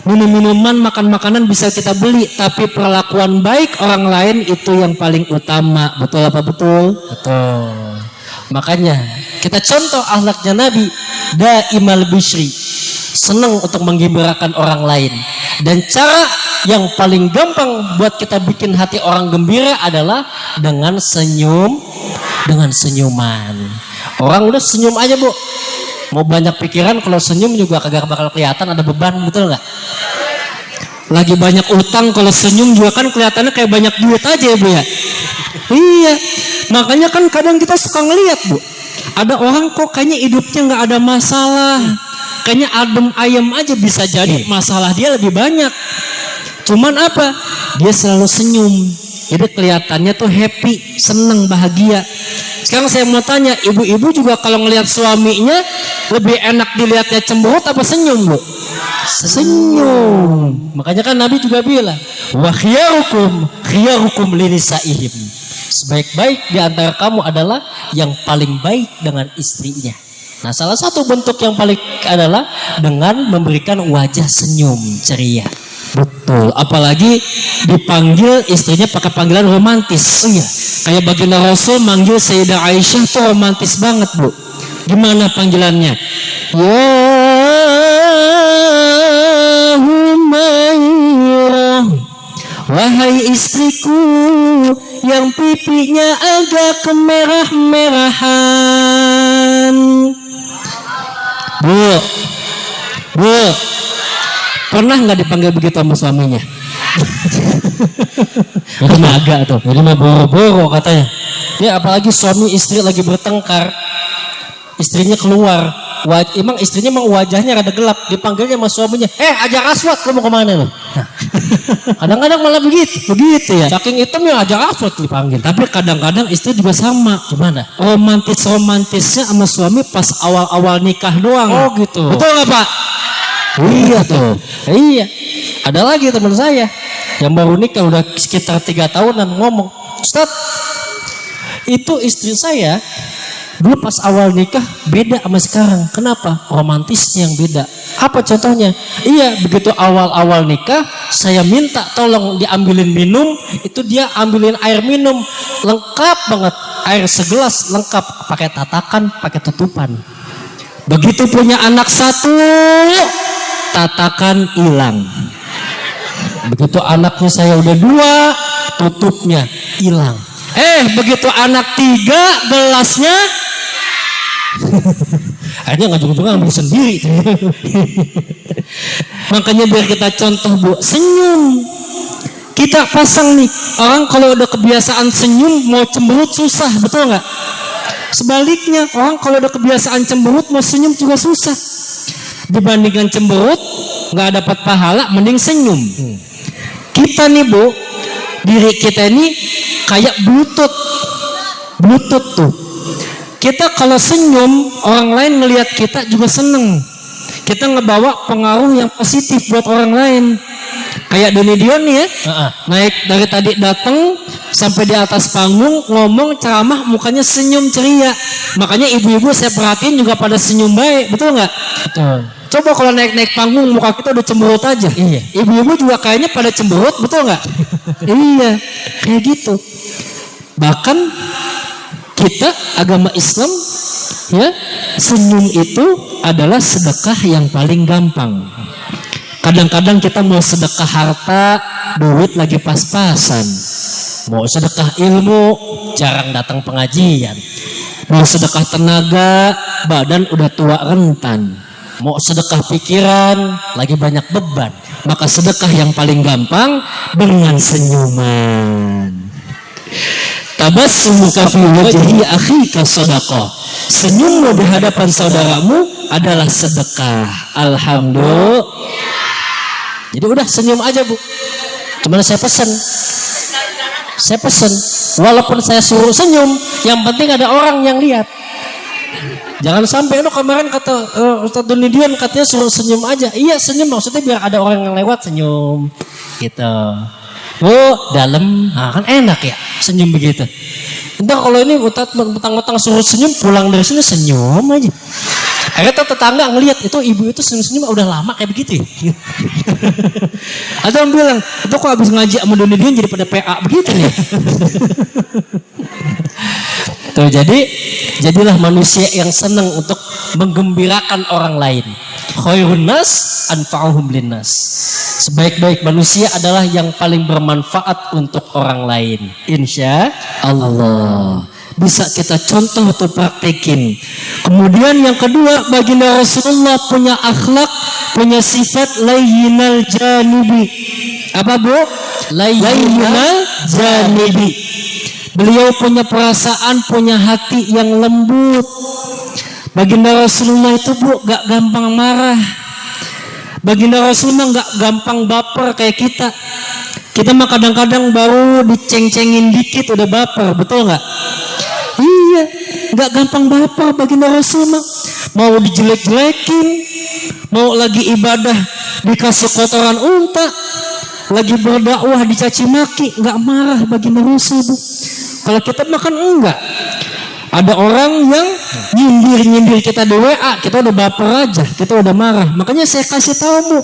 minum-minuman, makan-makanan bisa kita beli, tapi perlakuan baik orang lain itu yang paling utama. Betul apa betul? Betul. Makanya kita contoh akhlaknya Nabi, daimal bishri, senang untuk menggembirakan orang lain. Dan cara yang paling gampang buat kita bikin hati orang gembira adalah dengan senyum, dengan senyuman. Orang udah senyum aja Bu, mau banyak pikiran kalau senyum juga kagak bakal kelihatan ada beban, betul nggak? Lagi banyak utang kalau senyum juga kan kelihatannya kayak banyak duit aja ya Bu ya. Iya, makanya kan kadang kita suka ngeliat Bu, ada orang kok kayaknya hidupnya nggak ada masalah, kayaknya adem ayem aja, bisa jadi masalah dia lebih banyak. Cuman apa? Dia selalu senyum, jadi kelihatannya tuh happy, seneng, bahagia. Sekarang saya mau tanya, ibu-ibu juga kalau ngelihat suaminya lebih enak dilihatnya cemberut apa senyum Bu? Senyum. Makanya kan Nabi juga bilang, wa khiyarukum linisaihim. Sebaik-baik di antara kamu adalah yang paling baik dengan istrinya. Nah, salah satu bentuk yang paling adalah dengan memberikan wajah senyum ceria. Betul, apalagi dipanggil istrinya pakai panggilan romantis. Oh iya, kayak baginda Rasul manggil Sayyidah Aisyah tuh romantis banget Bu. Gimana panggilannya? Ya Humairah, wahai istriku yang pipinya agak kemerah-merahan. Bu, pernah nggak dipanggil begitu sama suaminya? agak tuh. Jadi mah boro-boro katanya. Ya apalagi suami istri lagi bertengkar, istrinya keluar, emang istrinya emang wajahnya rada gelap, dipanggilnya sama suaminya, Hajar Aswad, lu mau kemana lu? Nah, kadang-kadang malah begitu ya. Saking hitamnya Hajar Aswad dipanggil. Tapi kadang-kadang istri juga sama. Gimana? Romantisnya sama suami pas awal-awal nikah doang. Oh gitu. Betul nggak Pak? Iya tuh. Iya. Ada lagi teman saya yang baru nikah udah sekitar 3 tahunan ngomong, Ustaz, itu istri saya dulu pas awal nikah beda sama sekarang. Kenapa? Romantisnya yang beda. Apa contohnya? Iya, begitu awal-awal nikah saya minta tolong diambilin minum, itu dia ambilin air minum lengkap banget, air segelas lengkap, pakai tatakan, pakai tutupan. Begitu punya anak satu, tatakan hilang. Begitu anaknya saya udah 2, tutupnya hilang. Begitu anak 3, gelasnya akhirnya ngajung-ngajung ambil sendiri. Makanya biar kita contoh Bu, senyum. Kita pasang nih, orang kalau udah kebiasaan senyum mau cemberut susah, betul nggak? Sebaliknya, orang kalau udah kebiasaan cemberut mau senyum juga susah. Dibandingkan cemberut nggak dapat pahala, mending senyum. Kita nih Bu, diri kita ini kayak bluetooth tuh. Kita kalau senyum, orang lain ngelihat kita juga seneng. Kita ngebawa pengaruh yang positif buat orang lain. Kayak Doni Dion nih ya, naik dari tadi datang sampai di atas panggung ngomong ceramah, mukanya senyum ceria. Makanya ibu-ibu saya perhatiin juga pada senyum baik, betul nggak? Betul. Coba kalau naik panggung muka kita udah cemberut aja. Iya. Ibu-ibu juga kayaknya pada cemberut, betul nggak? Iya, kayak gitu. Bahkan kita agama Islam ya, senyum itu adalah sedekah yang paling gampang. Kadang-kadang kita mau sedekah harta, duit lagi pas-pasan. Mau sedekah ilmu, jarang datang pengajian. Mau sedekah tenaga, badan udah tua rentan. Mau sedekah pikiran, lagi banyak beban. Maka sedekah yang paling gampang dengan senyuman. Tabassumuka fi wajhi akhika shadaqah. Senyummu di hadapan saudaramu adalah sedekah. Alhamdulillah. Jadi udah senyum aja Bu. Cuman saya pesan, walaupun saya suruh senyum, yang penting ada orang yang lihat. Jangan sampai kemarin kata Ustaz Doni Dion katanya suruh senyum aja. Iya senyum, maksudnya biar ada orang yang lewat senyum gitu. Dalam, kan enak ya senyum begitu. Entah kalau ini utang-utang suruh senyum, pulang dari sini senyum aja. Akhirnya tetangga ngelihat itu ibu itu senyum-senyum udah lama kayak begitu ya. Ada yang bilang, itu kok habis ngaji sama Doni Dion jadi pada PA begitu nih. Tuh, jadilah manusia yang senang untuk menggembirakan orang lain. Khairun nas anfa'uhum linnas. Sebaik-baik manusia adalah yang paling bermanfaat untuk orang lain. Insya Allah. Bisa kita contoh atau praktekin. Kemudian yang kedua, baginda Rasulullah punya akhlak, punya sifat layyinal janibi. Apa Bu? Layyinal janibi. Beliau punya perasaan, punya hati yang lembut. Baginda Rasulullah itu Bu gak gampang marah. Baginda Rasulullah gak gampang baper kayak kita. Kita mah kadang-kadang baru diceng-cengin dikit udah baper, betul gak? Iya, gak gampang baper baginda Rasulullah. Mau dijelek-jelekin, mau lagi ibadah dikasih kotoran unta, lagi berdakwah dicaci maki, gak marah baginda Rasulullah. Kalau kita makan enggak. Ada orang yang nyindir kita di WA, kita udah baper aja, kita udah marah. Makanya saya kasih tahu Bu,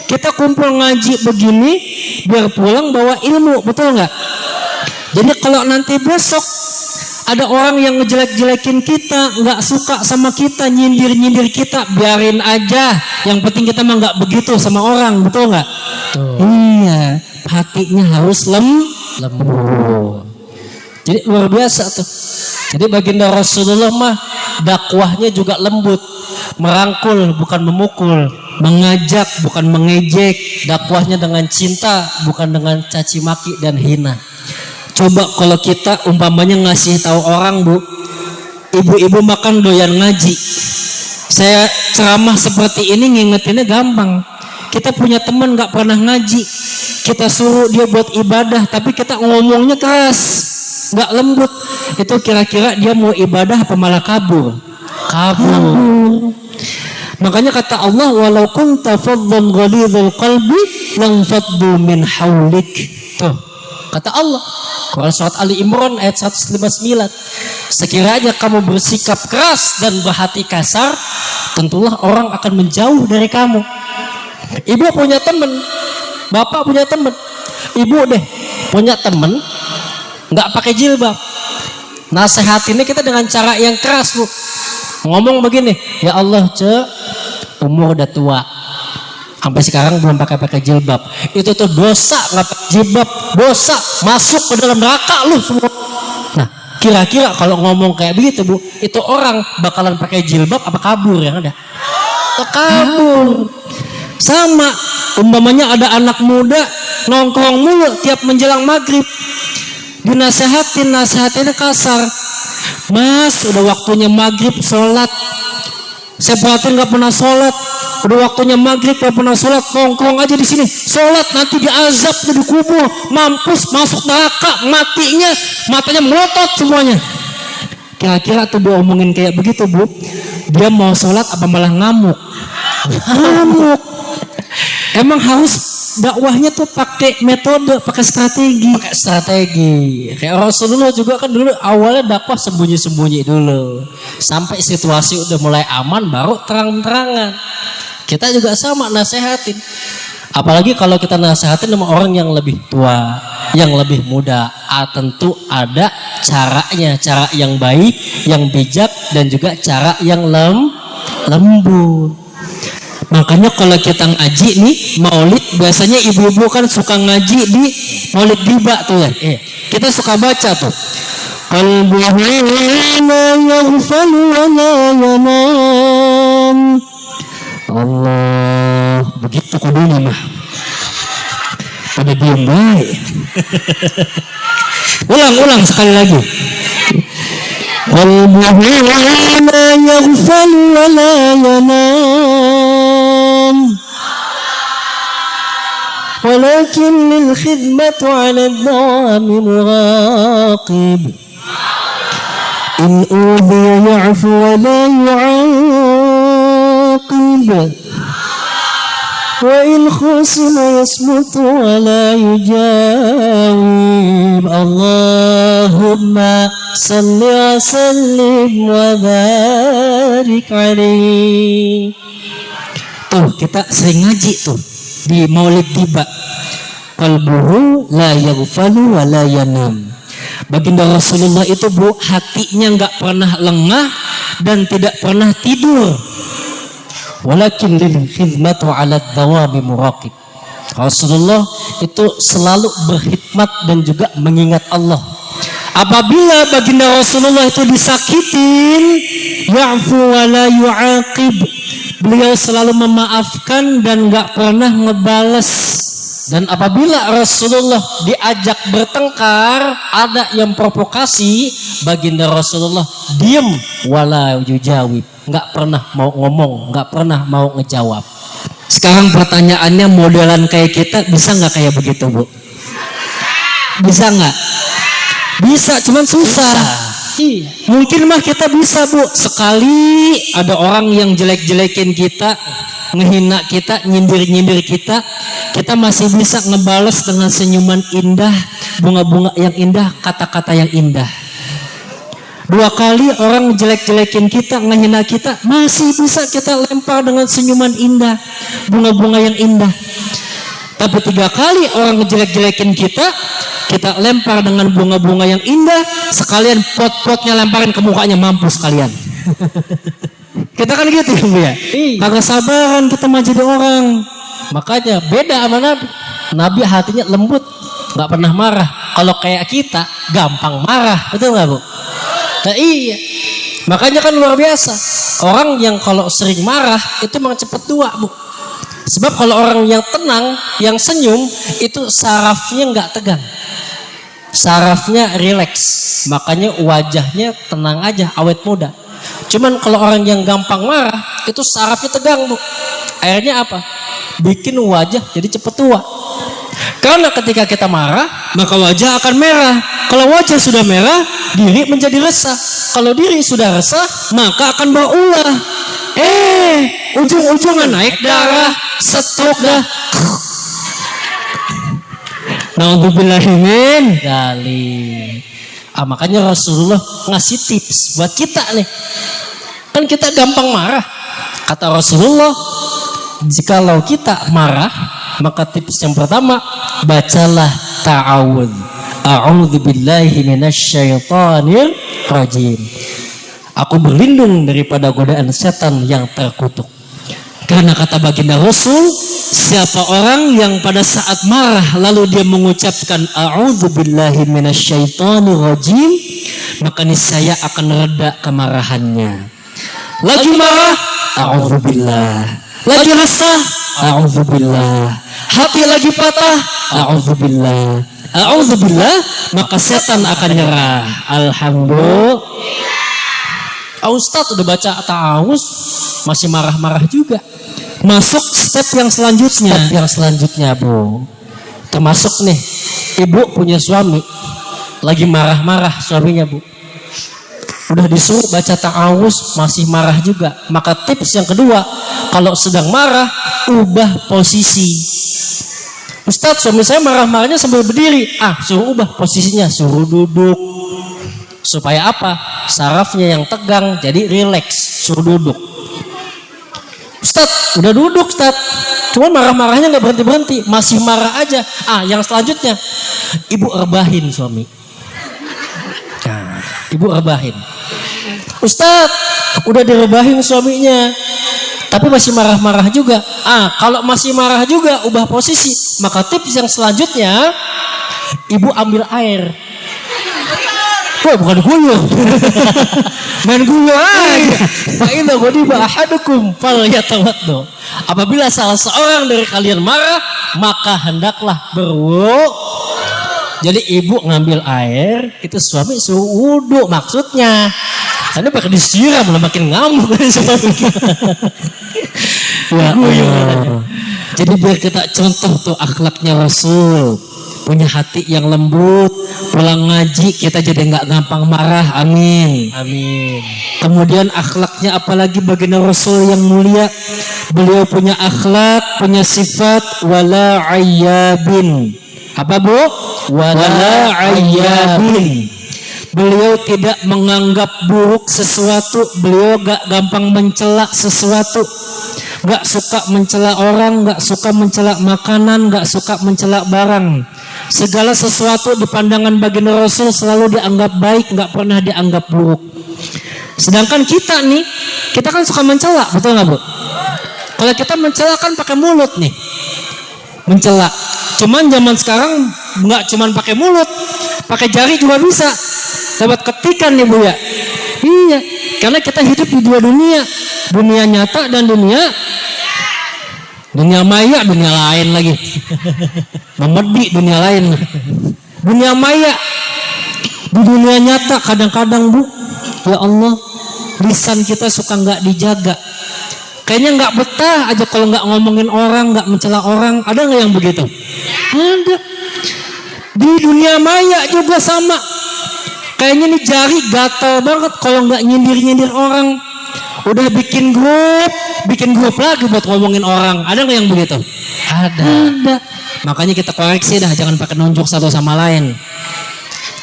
kita kumpul ngaji begini biar pulang bawa ilmu, betul nggak? Jadi kalau nanti besok ada orang yang ngejelek-jelekin kita, nggak suka sama kita, nyindir kita, biarin aja. Yang penting kita mah nggak begitu sama orang, betul nggak? Iya, hatinya harus lembut. Jadi luar biasa tuh. Jadi baginda Rasulullah mah dakwahnya juga lembut, merangkul bukan memukul, mengajak bukan mengejek, dakwahnya dengan cinta bukan dengan caci maki dan hina. Coba kalau kita umpamanya ngasih tahu orang Bu, ibu-ibu makan doyan ngaji, Saya ceramah seperti ini ngingetinnya gampang. Kita punya teman nggak pernah ngaji, kita suruh dia buat ibadah, tapi kita ngomongnya keras, nggak lembut. Itu kira-kira dia mau ibadah apa malah kabur? Kabur. Makanya kata Allah, walau kunta faddan ghalidhal qalbi lam faddu min haulik. Tuh, kata Allah. Quran surat Ali Imran ayat 159. Sekiranya kamu bersikap keras dan berhati kasar, tentulah orang akan menjauh dari kamu. Ibu punya teman, bapak punya teman, ibu deh punya teman nggak pakai jilbab. Nasehatinnya kita dengan cara yang keras, Bu. Ngomong begini, ya Allah, umur udah tua, sampai sekarang belum pakai jilbab. Itu tuh dosa, nggak pakai jilbab, dosa, masuk ke dalam neraka lu semua. Nah, kira-kira kalau ngomong kayak begitu, Bu, itu orang bakalan pakai jilbab apa kabur yang ada? Kabur. Sama, umpamanya ada anak muda nongkrong mulu tiap menjelang maghrib, nasihatinnya kasar. Mas, udah waktunya maghrib sholat. Saya perhatiin nggak pernah sholat. Udah waktunya maghrib nggak pernah sholat. Nongkrong aja di sini. Sholat nanti diazab, jadi kubur, mampus, masuk neraka, matinya, matanya melotot semuanya. Kira-kira tuh Bu omongin kayak begitu, Bu, dia mau sholat apa malah ngamuk? Ngamuk. Emang harus dakwahnya tuh pakai metode, pakai strategi. Pakai strategi. Kayak Rasulullah juga kan dulu awalnya dakwah sembunyi-sembunyi dulu. Sampai situasi udah mulai aman baru terang-terangan. Kita juga sama nasehatin. Apalagi kalau kita nasehatin sama orang yang lebih tua, yang lebih muda. Tentu ada caranya, cara yang baik, yang bijak, dan juga cara yang lembut. Makanya kalau kita ngaji nih maulid, biasanya ibu-ibu kan suka ngaji di maulid tiba tuh ya. Kita suka baca tuh. Qalbuhu la yaghfal wa la yanam. Allah, begitu kudunya mah. Pada diem baik. Ulang sekali lagi. Qalbuhu la yaghfal wa la yanam. ولكن للخدمة على الدوام مراقب إن أوذي يعفو ولا يعاقب وإن خصم يصمت ولا يجاوب اللهم صل وسلم وبارك عليه. Tuh kita sering ngaji tuh di maulid tiba, qalbuhu la yaghfalu wa la yanam. Baginda Rasulullah itu, Bu, hatinya nggak pernah lengah dan tidak pernah tidur. Walakin lil khidmatu ala dawami muraqib. Rasulullah itu selalu berkhidmat dan juga mengingat Allah. Apabila baginda Rasulullah itu disakitin, ya'fu wa la yu'aqib. Beliau selalu memaafkan dan gak pernah ngebales. Dan apabila Rasulullah diajak bertengkar, ada yang provokasi, baginda Rasulullah diem wala yujawib, gak pernah mau ngomong, gak pernah mau ngejawab. Sekarang pertanyaannya, modelan kayak kita bisa gak kayak begitu, Bu? Bisa gak? Bisa, cuman susah. Mungkin mah kita bisa, Bu. Sekali ada orang yang jelek-jelekin kita, ngehina kita, nyindir-nyindir kita, kita masih bisa ngebales dengan senyuman indah, bunga-bunga yang indah, kata-kata yang indah. 2 kali orang jelek-jelekin kita, ngehina kita, masih bisa kita lempar dengan senyuman indah, bunga-bunga yang indah. Tapi 3 kali orang ngejelek-jelekin kita lempar dengan bunga-bunga yang indah, sekalian pot-potnya lemparin ke mukanya, mampus kalian. Kita kan gitu ya, Bu ya. Kagak sabaran kita mah jadi orang. Makanya beda sama Nabi. Nabi hatinya lembut, nggak pernah marah. Kalau kayak kita gampang marah, betul nggak, Bu? Nah, iya. Makanya kan luar biasa. Orang yang kalau sering marah itu memang cepet tua, Bu. Sebab kalau orang yang tenang, yang senyum, itu sarafnya nggak tegang. Sarafnya rileks, makanya wajahnya tenang aja, awet muda. Cuman kalau orang yang gampang marah itu sarafnya tegang, Bu. Akhirnya apa? Bikin wajah jadi cepet tua. Karena ketika kita marah, maka wajah akan merah. Kalau wajah sudah merah, diri menjadi resah. Kalau diri sudah resah, maka akan berulah. Ujung-ujungnya naik darah, stroke dah. Naudzubillahimin gali. Makanya Rasulullah ngasih tips buat kita nih. Kan kita gampang marah. Kata Rasulullah, jikalau kita marah, maka tips yang pertama, bacalah ta'awudz. A'udzubillahi minasyaitonir rajim. Aku berlindung daripada godaan setan yang terkutuk. Karena kata baginda Rasul, siapa orang yang pada saat marah lalu dia mengucapkan a'udzubillahi minasyaitonir rajim, maka niscaya akan reda kemarahannya. Lagi marah, a'udzubillah. Lagi resah, a'udzubillah. Hati lagi patah, a'udzubillah. A'udzubillah, maka setan akan nyerah. Alhamdulillah. Ustadz udah baca ta'awuz masih marah-marah juga. Masuk step yang selanjutnya. Step yang selanjutnya, Bu. Termasuk nih, ibu punya suami lagi marah-marah suaminya, Bu. Udah disuruh baca ta'awuz masih marah juga. Maka tips yang kedua, kalau sedang marah, ubah posisi. Ustadz, suami saya marah-marahnya sambil berdiri. Suruh ubah posisinya, suruh duduk. Supaya apa? Sarafnya yang tegang jadi rileks, suruh duduk. Ustadz, udah duduk Ustadz. Cuma marah-marahnya nggak berhenti-berhenti, masih marah aja. Yang selanjutnya, ibu rebahin suami. Ibu rebahin. Ustadz, udah direbahin suaminya, tapi masih marah-marah juga. Kalau masih marah juga, ubah posisi. Maka tips yang selanjutnya, ibu ambil air. Wah, bukan guyur. Main guyur aja. Fa'idha ghadiba ahadukum falyatawaddo. Apabila salah seorang dari kalian marah, maka hendaklah berwudu. Jadi ibu ngambil air, itu suami suruh wudu maksudnya. Karena pakai disiram lah makin ngamuk suami. Jadi biar kita contoh tuh akhlaknya Rasul. Punya hati yang lembut, pulang ngaji kita jadi nggak gampang marah, amin. Amin. Kemudian akhlaknya apalagi baginda Rasul yang mulia, beliau punya akhlak, punya sifat wala ayyabin. Apa Bu? Wala ayyabin. Beliau tidak menganggap buruk sesuatu, beliau gak gampang mencela sesuatu, gak suka mencela orang, gak suka mencela makanan, gak suka mencela barang. Segala sesuatu di pandangan baginda Rasul selalu dianggap baik, gak pernah dianggap buruk. Sedangkan kita nih, kita kan suka mencela, betul gak Bu? Kalau kita mencela kan pakai mulut nih, mencela. Cuman zaman sekarang gak cuman pakai mulut, pakai jari juga bisa. Dapat ketikan nih Bu ya. Iya, karena kita hidup di dua dunia, dunia nyata dan dunia maya, dunia lain lagi. Memedi dunia lain. Dunia maya. Di dunia nyata kadang-kadang Bu, ya Allah, lisan kita suka nggak dijaga. Kayaknya nggak betah aja kalau nggak ngomongin orang, nggak mencela orang. Ada nggak yang begitu? Ada. Di dunia maya juga sama. Kayaknya nih jari gatal banget kalau nggak nyindir-nyindir orang. Udah bikin grup lagi buat ngomongin orang. Ada nggak yang begitu? Ada. Makanya kita koreksi dah, jangan pakai nunjuk satu sama lain.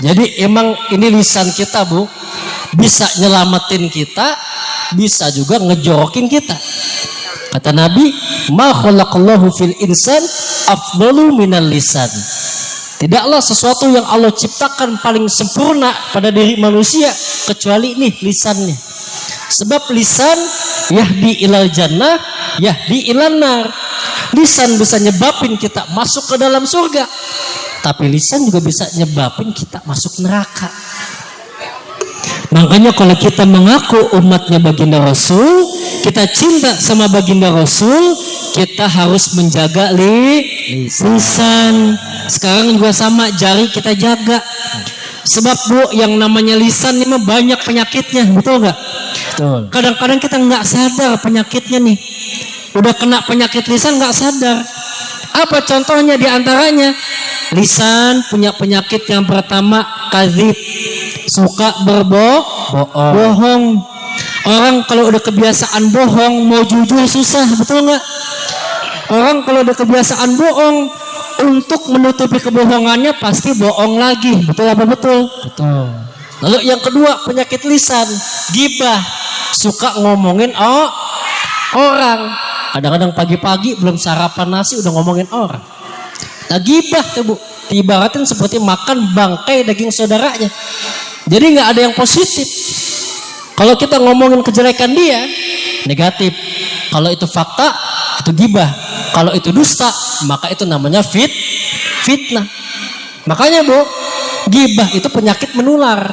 Jadi emang ini lisan kita Bu, bisa nyelamatin kita, bisa juga ngejorokin kita. Kata Nabi, ma khalaqallahu fil insan afdalu minal lisan. Tidaklah sesuatu yang Allah ciptakan paling sempurna pada diri manusia kecuali nih lisannya. Sebab lisan yahdi ilal jannah, yahdi ilal nar. Lisan bisa nyebabin kita masuk ke dalam surga, tapi lisan juga bisa nyebabin kita masuk neraka. Makanya kalau kita mengaku umatnya baginda Rasul, kita cinta sama baginda Rasul, kita harus menjaga lisan. Sekarang juga sama, jari kita jaga. Sebab Bu, yang namanya lisan ini banyak penyakitnya, betul nggak? Betul. Kadang-kadang kita nggak sadar penyakitnya nih. Udah kena penyakit lisan nggak sadar. Apa contohnya diantaranya? Lisan punya penyakit yang pertama kadzib, suka bohong. Orang kalau udah kebiasaan bohong mau jujur susah, betul nggak? Orang kalau udah kebiasaan bohong, untuk menutupi kebohongannya pasti bohong lagi, betul apa betul? Betul. Lalu yang kedua penyakit lisan, gibah, suka ngomongin orang. Kadang-kadang pagi-pagi belum sarapan nasi udah ngomongin orang. Nah gibah tuh bu, diibaratin seperti makan bangkai daging saudaranya. Jadi nggak ada yang positif. Kalau kita ngomongin kejelekan dia, negatif. Kalau itu fakta, itu gibah. Kalau itu dusta, maka itu namanya fitnah. Makanya bu, gibah itu penyakit menular.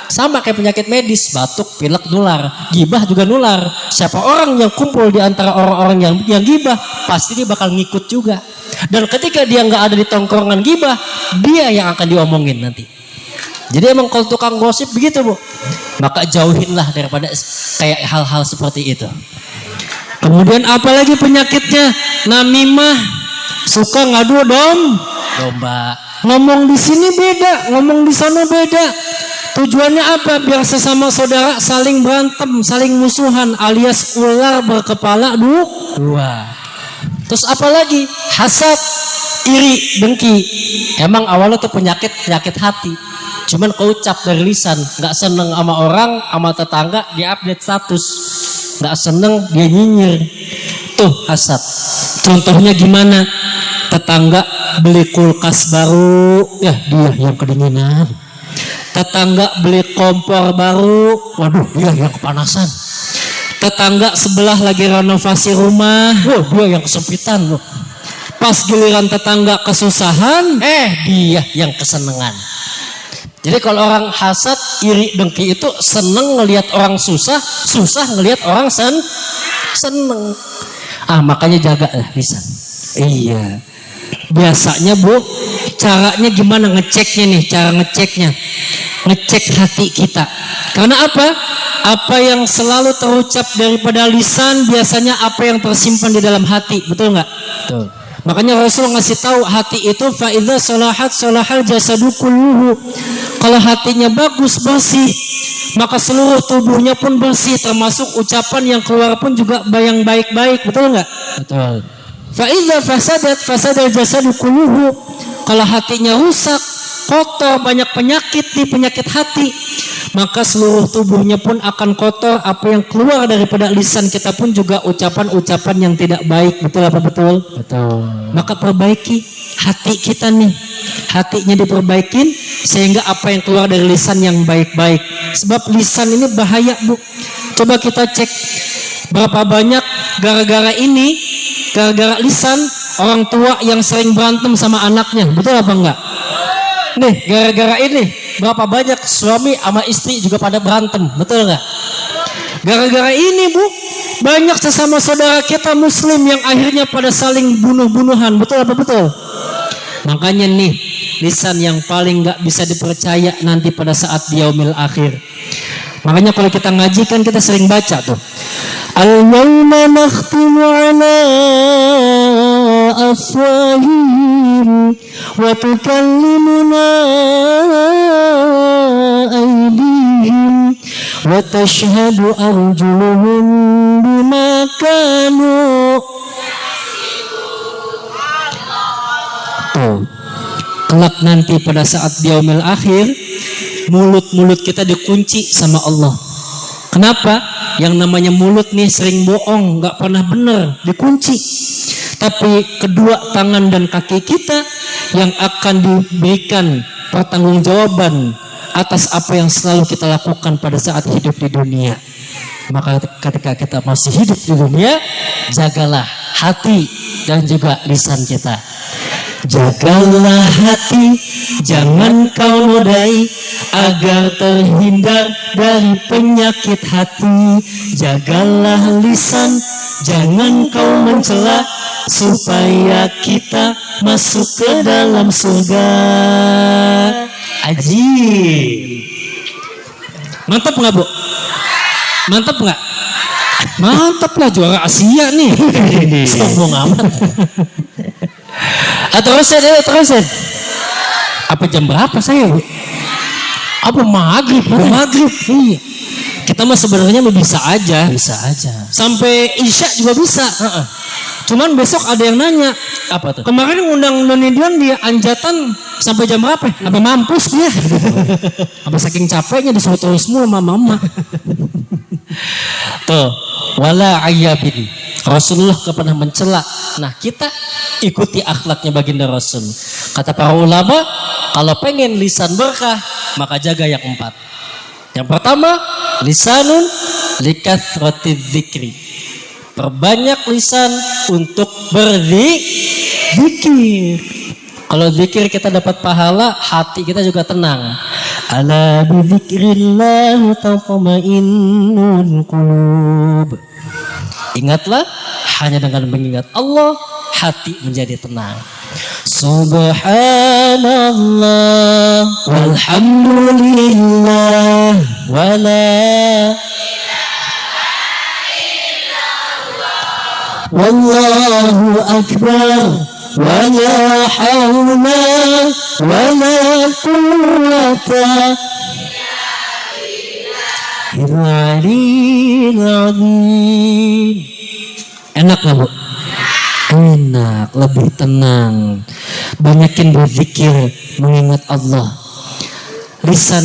Sama kayak penyakit medis, batuk, pilek nular, gibah juga nular. Siapa orang yang kumpul di antara orang-orang yang gibah, pasti dia bakal ngikut juga. Dan ketika dia nggak ada di tongkrongan gibah, dia yang akan diomongin nanti. Jadi emang kalau tukang gosip begitu bu, maka jauhinlah daripada kayak hal-hal seperti itu. Kemudian apalagi penyakitnya? Namimah, suka ngadu Domba. ngomong di sini beda, ngomong di sana beda. Tujuannya apa? Biar sesama saudara saling berantem, saling musuhan, alias ular berkepala Dua. Terus apalagi? Hasad, iri, dengki. Emang awalnya tuh penyakit hati. Cuman keucap dari lisan, nggak seneng sama orang, sama tetangga dia update status, nggak seneng dia nyinyir. Tuh hasad. Contohnya gimana? Tetangga beli kulkas baru, ya dia yang kedinginan. Tetangga beli kompor baru, waduh dia yang kepanasan. Tetangga sebelah lagi renovasi rumah, Dia yang kesempitan loh. pas giliran tetangga kesusahan, Dia yang kesenengan. Jadi kalau orang hasad, iri, dengki itu seneng ngelihat orang susah ngelihat orang seneng. Makanya jaga lisan. iya. Biasanya bu, caranya gimana ngeceknya nih? Cara ngeceknya, ngecek hati kita. Karena apa? Apa yang selalu terucap daripada lisan biasanya apa yang tersimpan di dalam hati, betul nggak? Betul. Makanya Rasul ngasih tahu hati itu faidza salahat salahal jasadu kulluhu. Kalau hatinya bagus bersih, maka seluruh tubuhnya pun bersih, termasuk ucapan yang keluar pun juga yang baik-baik, betul nggak? Betul. Faidza fasadal jasadu kulluhu. Kalau hatinya rusak, kotor, banyak penyakit hati, maka seluruh tubuhnya pun akan kotor. Apa yang keluar daripada lisan kita pun juga ucapan-ucapan yang tidak baik, betul apa betul? Betul. Maka perbaiki hati kita nih, hatinya diperbaikin sehingga apa yang keluar dari lisan yang baik-baik. Sebab lisan ini bahaya bu. Coba kita cek berapa banyak gara-gara lisan orang tua yang sering berantem sama anaknya, betul apa enggak? Nih gara-gara ini berapa banyak suami sama istri juga pada berantem, betul nggak? Gara-gara ini bu, banyak sesama saudara kita muslim yang akhirnya pada saling bunuh-bunuhan, betul apa betul? Makanya nih lisan yang paling nggak bisa dipercaya nanti pada saat di yaumil akhir. Makanya kalau kita ngaji kan kita sering baca tuh, al-yawma nakhtimu ala afwahihim wa tukallimuna aydihim wa tashhadu arjuluhum bima kanu. Kelak nanti pada saat di yaumil akhir, mulut-mulut kita dikunci sama Allah. Kenapa? Yang namanya mulut nih sering bohong, nggak pernah benar, dikunci. Tapi kedua tangan dan kaki kita yang akan diberikan pertanggungjawaban atas apa yang selalu kita lakukan pada saat hidup di dunia. Maka ketika kita masih hidup di dunia, jagalah hati dan juga lisan kita. Jagalah hati, jangan kau nodai, agar terhindar dari penyakit hati. Jagalah lisan, jangan kau mencela, supaya kita masuk ke dalam surga. Ajib. Mantap nggak bu? Mantap nggak? Mantap lah, juara Asia nih. Sombong amat. Terusin. Apa jam berapa saya? Apa maghrib? Maghrib. Iya. Kita mah sebenarnya bisa aja. Bisa aja. Sampai Isya juga bisa. Cuman besok ada yang nanya. Apa tuh? Kemarin ngundang Nonidian di Anjatan sampai jam berapa? Apa mampus dia? Apa saking capeknya disuruh terus mulu sama mama. Tuh, wala ayyabin. Rasulullah pernah mencela. Nah, kita ikuti akhlaknya baginda Rasul. Kata para ulama, kalau pengen lisan berkah, maka jaga yang 4. Yang pertama, lisanun likathratiz zikri. Perbanyak lisan untuk berzikir. Kalau zikir kita dapat pahala, hati kita juga tenang. Ala bizikrillah tatma'innul qulub. Ingatlah, hanya dengan mengingat Allah, hati menjadi tenang. Subhanallah walhamdulillah wala wallahu akbar wala hawla wala quwwata illa billahil. Enak nggak, Bu? Enak, lebih tenang. Banyakin berzikir, mengingat Allah. Lisan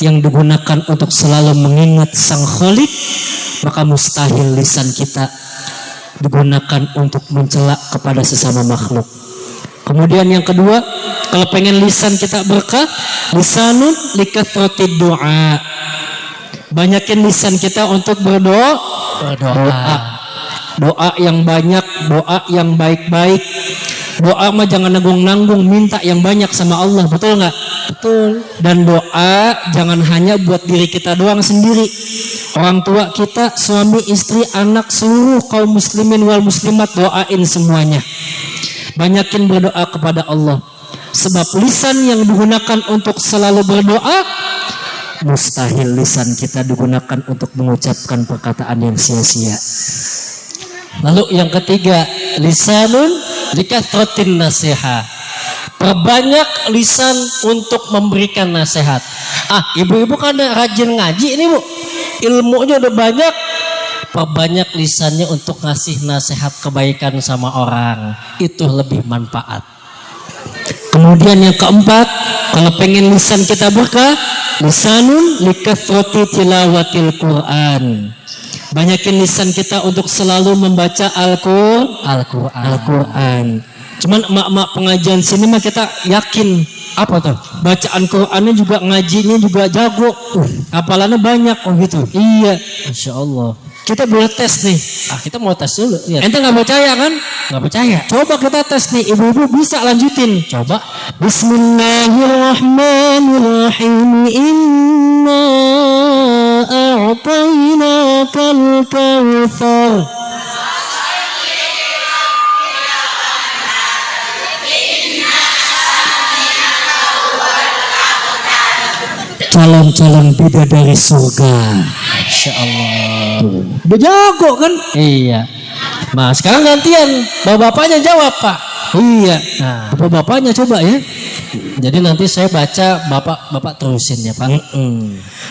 yang digunakan untuk selalu mengingat Sang Khalik, maka mustahil lisan kita digunakan untuk mencela kepada sesama makhluk. Kemudian yang kedua, kalau pengen lisan kita berkah, lisanun likathrotid doa. Banyakin lisan kita untuk berdoa. Doa yang banyak, doa yang baik-baik. Doa mah jangan nanggung-nanggung, minta yang banyak sama Allah, betul nggak? Betul. Dan doa jangan hanya buat diri kita doang sendiri. Orang tua kita, suami, istri, anak, seluruh kaum muslimin wal muslimat, doain semuanya. Banyakin berdoa kepada Allah. Sebab lisan yang digunakan untuk selalu berdoa, mustahil lisan kita digunakan untuk mengucapkan perkataan yang sia-sia. Lalu yang ketiga, lisanun likathratin nasihat. Perbanyak lisan untuk memberikan nasihat. Ibu-ibu kan rajin ngaji ini, Bu. Ilmunya udah banyak. Perbanyak lisannya untuk ngasih nasihat kebaikan sama orang. Itu lebih manfaat. Kemudian yang keempat, kalau pengen lisan kita berkah, lisanun likathrati tilawatil Quran. Banyakin lisan kita untuk selalu membaca Al-Quran. Cuman emak-emak pengajian sini mah kita yakin apa tuh? Bacaan Qurannya juga, ngajinya juga jago. Hafalannya banyak. Oh gitu. Iya. Masya Allah. Kita boleh tes nih. Kita mau tes dulu. Ya. Ente nggak percaya kan? Nggak percaya. Coba kita tes nih. Ibu-ibu bisa lanjutin. Coba. Bismillahirrahmanirrahim. Inna a'tainakal kautsar. Calon-calon bidadari surga. Masya Allah. Udah jago kan? Iya. Nah sekarang gantian, bapak-bapaknya jawab, Pak. Iya. Nah, bapak-bapaknya coba ya. jadi nanti saya baca, bapak terusin ya, Pak.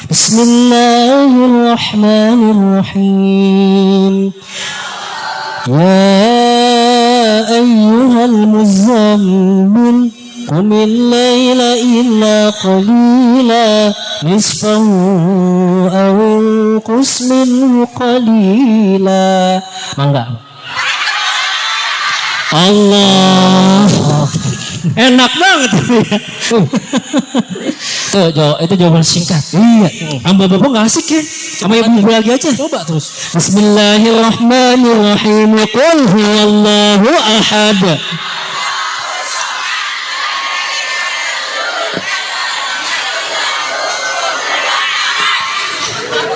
Bismillahirrahmanirrahim. Ya ayyuhal muzammil qumil laila illa qalila nisfahu aw inqus minhu qalila. Mangga. Allah. Enak banget. Tuh, itu jawaban singkat. Iya. Hamba bapak nggak asik ya. Sama ibu lagi aja. Coba terus. Bismillahirrahmanirrahim. Qul huwallahu ahad.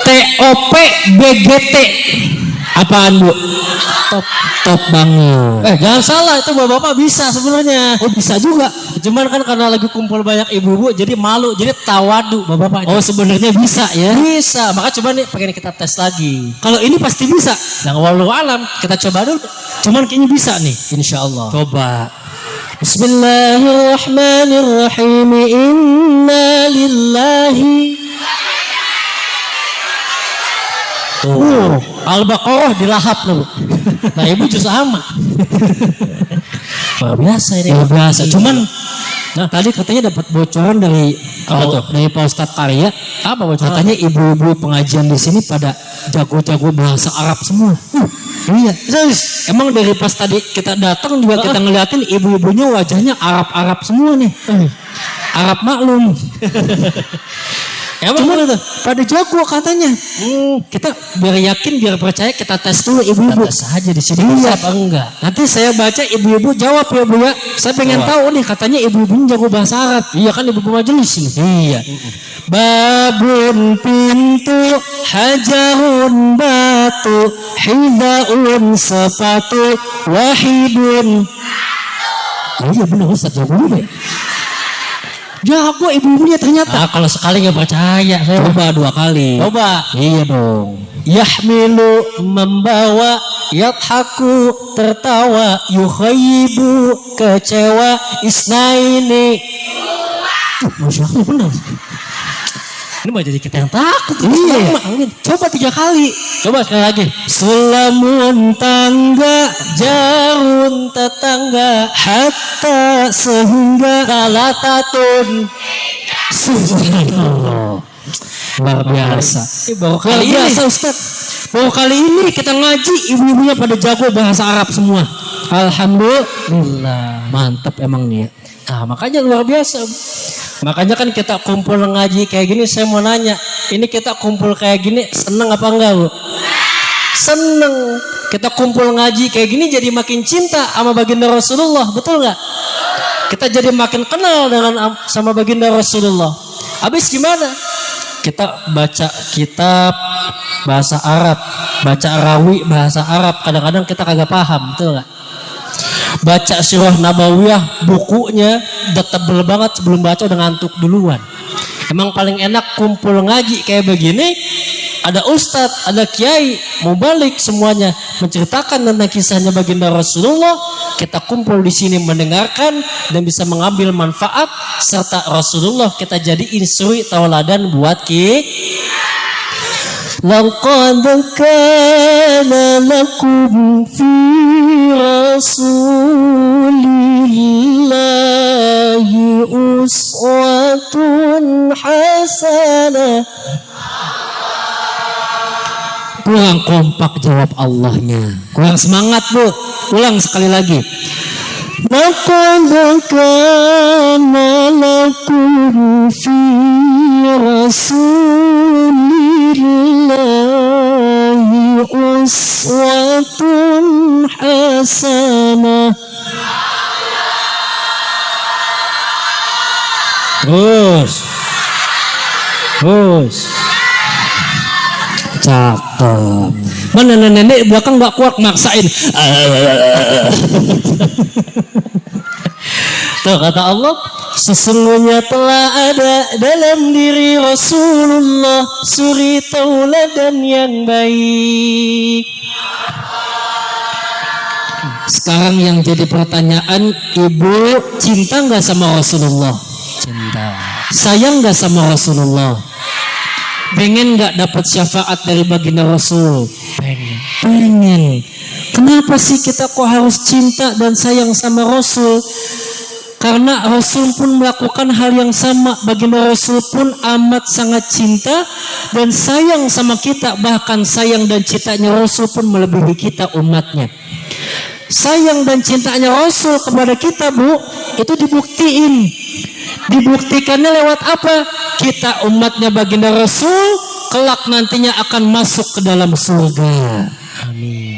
TOP BGT. Apaan Bu? Top. Top banget. Jangan salah, itu bapak-bapak bisa sebenarnya. Oh bisa juga. Cuman kan karena lagi kumpul banyak ibu-ibu jadi malu, jadi tawadu bapak-bapak. Oh sebenarnya bisa ya. Bisa, maka coba nih pengen kita tes lagi. Kalau ini pasti bisa. Yang walau alam kita coba dulu. Cuman kayaknya bisa nih. Insya Allah. Coba. Bismillahirrahmanirrahim. Inna lillahi. Al-Baqarah dilahap loh. Nah ibu justru sama. Luar biasa ini. Luar biasa. Cuman tadi katanya dapat bocoran dari dari Pak Ustadz Karya. Apa bocoran? Katanya ibu-ibu pengajian di sini pada jago-jago bahasa Arab semua. Iya. Emang dari pas tadi kita datang juga kita ngeliatin ibu-ibunya wajahnya Arab-Arab semua nih. Arab maklum. Emang Cuman pada jago katanya. Kita biar yakin, biar percaya kita tes dulu ibu-ibu. tes saja di sini bisa apa enggak? Nanti saya baca ibu-ibu jawab ya Bu ya. Saya pengen tahu nih katanya ibu-ibu jago bahasa Arab. Iya kan ibu majelis ini. Iya. Babun pintu, hajarun batu, hidaun sepatu, wahidun. Oh iya benar Ustaz jago juga ya. Jago ibu-ibunya ternyata. Kalau sekali nggak percaya saya. Coba 2 kali. Coba. Iya dong. Yahmilu membawa, yadhaku tertawa, yukhayyibu kecewa, isnaini. Masya Allah benar. Ini mau jadi kita yang takut. Iya. Coba 3 kali. Coba sekali lagi. Sulamun tangga, Jarun tetangga, hatta sehingga kalatatun. subhanallah. Luar biasa. Baru Luar kali ini. biasa Ustaz. Baru kali ini kita ngaji ibu-ibunya pada jago bahasa Arab semua. Alhamdulillah. Mantap emang nih ya. Nah makanya luar biasa. Makanya kan kita kumpul ngaji kayak gini, saya mau nanya, ini kita kumpul kayak gini seneng apa enggak Bu? Seneng. Kita kumpul ngaji kayak gini jadi makin cinta sama baginda Rasulullah, betul nggak? Kita jadi makin kenal dengan sama baginda Rasulullah. Habis gimana? Kita baca kitab bahasa Arab, baca rawi bahasa Arab, kadang-kadang kita kagak paham, betul nggak? Baca Sirah Nabawiyah bukunya udah tebel banget, sebelum baca udah ngantuk duluan. Emang paling enak kumpul ngaji kayak begini, ada ustadz, ada kiai, mau balik semuanya menceritakan tentang kisahnya baginda Rasulullah. Kita kumpul di sini mendengarkan dan bisa mengambil manfaat serta Rasulullah kita jadi insuri tauladan buat Laqad kana lakum fi rasulillahi uswatun hasanah. Kurang kompak jawab Allahnya. Kurang semangat Bu. Ulang sekali lagi. Laqad kana lakum fi rasulillahi uswatun hasanah. Terus. Cakep. Mana nenek belakang nggak kuat maksain. Tuh kata Allah, sesungguhnya telah ada dalam diri Rasulullah suri tauladan yang baik. Sekarang yang jadi pertanyaan, ibu cinta nggak sama Rasulullah? Cinta. Sayang nggak sama Rasulullah? Pengen nggak dapat syafaat dari baginda Rasul? Pengen. Kenapa sih kita kok harus cinta dan sayang sama Rasul? Karena Rasul pun melakukan hal yang sama. Baginda Rasul pun amat sangat cinta dan sayang sama kita. Bahkan sayang dan cintanya Rasul pun melebihi kita umatnya. Sayang dan cintanya Rasul kepada kita Bu, itu dibuktiin. Dibuktikannya lewat apa? Kita umatnya baginda Rasul kelak nantinya akan masuk ke dalam surga. Amin.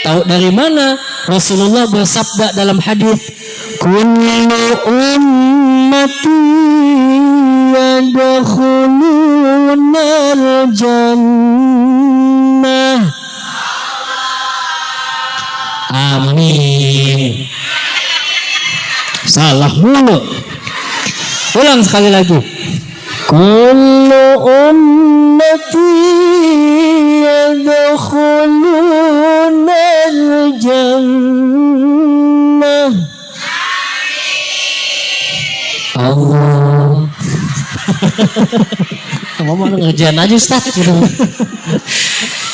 Tahu dari mana? Rasulullah bersabda dalam hadis, kullu ummati yadkhuluna. al-jannah Amin. Salah mulu. Ulang sekali lagi. Kullu ummati yadkhuluna al-jannah. Allah. Kamu mau ngerjain aja Ustaz gitu.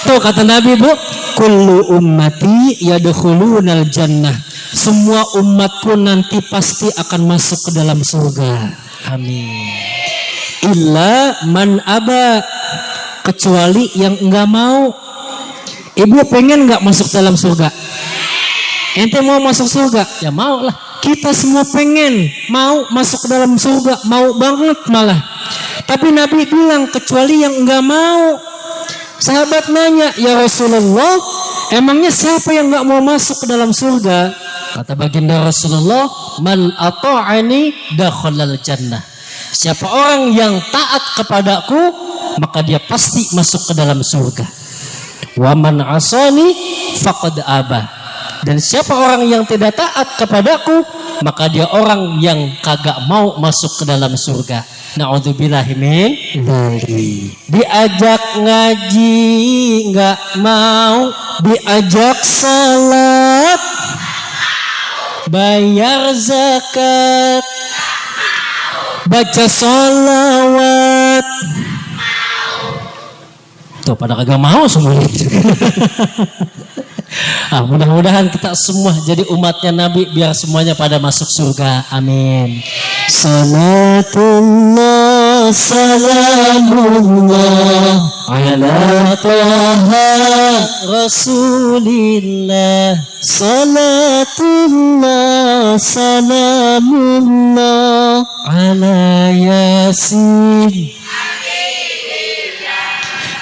Tuh kata Nabi, Bu, kullu ummati yadkhulunal jannah. Semua umatku nanti pasti akan masuk ke dalam surga. Amin. Illa man aba, kecuali yang enggak mau. Ibu pengen enggak masuk dalam surga? Ente mau masuk surga? Ya mau lah. Kita semua pengen mau masuk ke dalam surga, mau banget malah. Tapi Nabi bilang kecuali yang enggak mau. Sahabat nanya, ya Rasulullah, emangnya siapa yang enggak mau masuk ke dalam surga? Kata baginda Rasulullah, man ata'ani dakhalal jannah. Siapa orang yang taat kepadaku, maka dia pasti masuk ke dalam surga. Wa man asani faqad aba. Dan siapa orang yang tidak taat kepadaku, maka dia orang yang kagak mau masuk ke dalam surga. Na'udzubillahi min dzalik. Diajak ngaji enggak mau, diajak salat, bayar zakat, baca sholawat. Tuh pada kagak mau semuanya. Mudah-mudahan kita semua jadi umatnya Nabi biar semuanya pada masuk surga. Amin. Salatullah salamullah ala taha rasulillah. Salatullah salamullah ala yasin.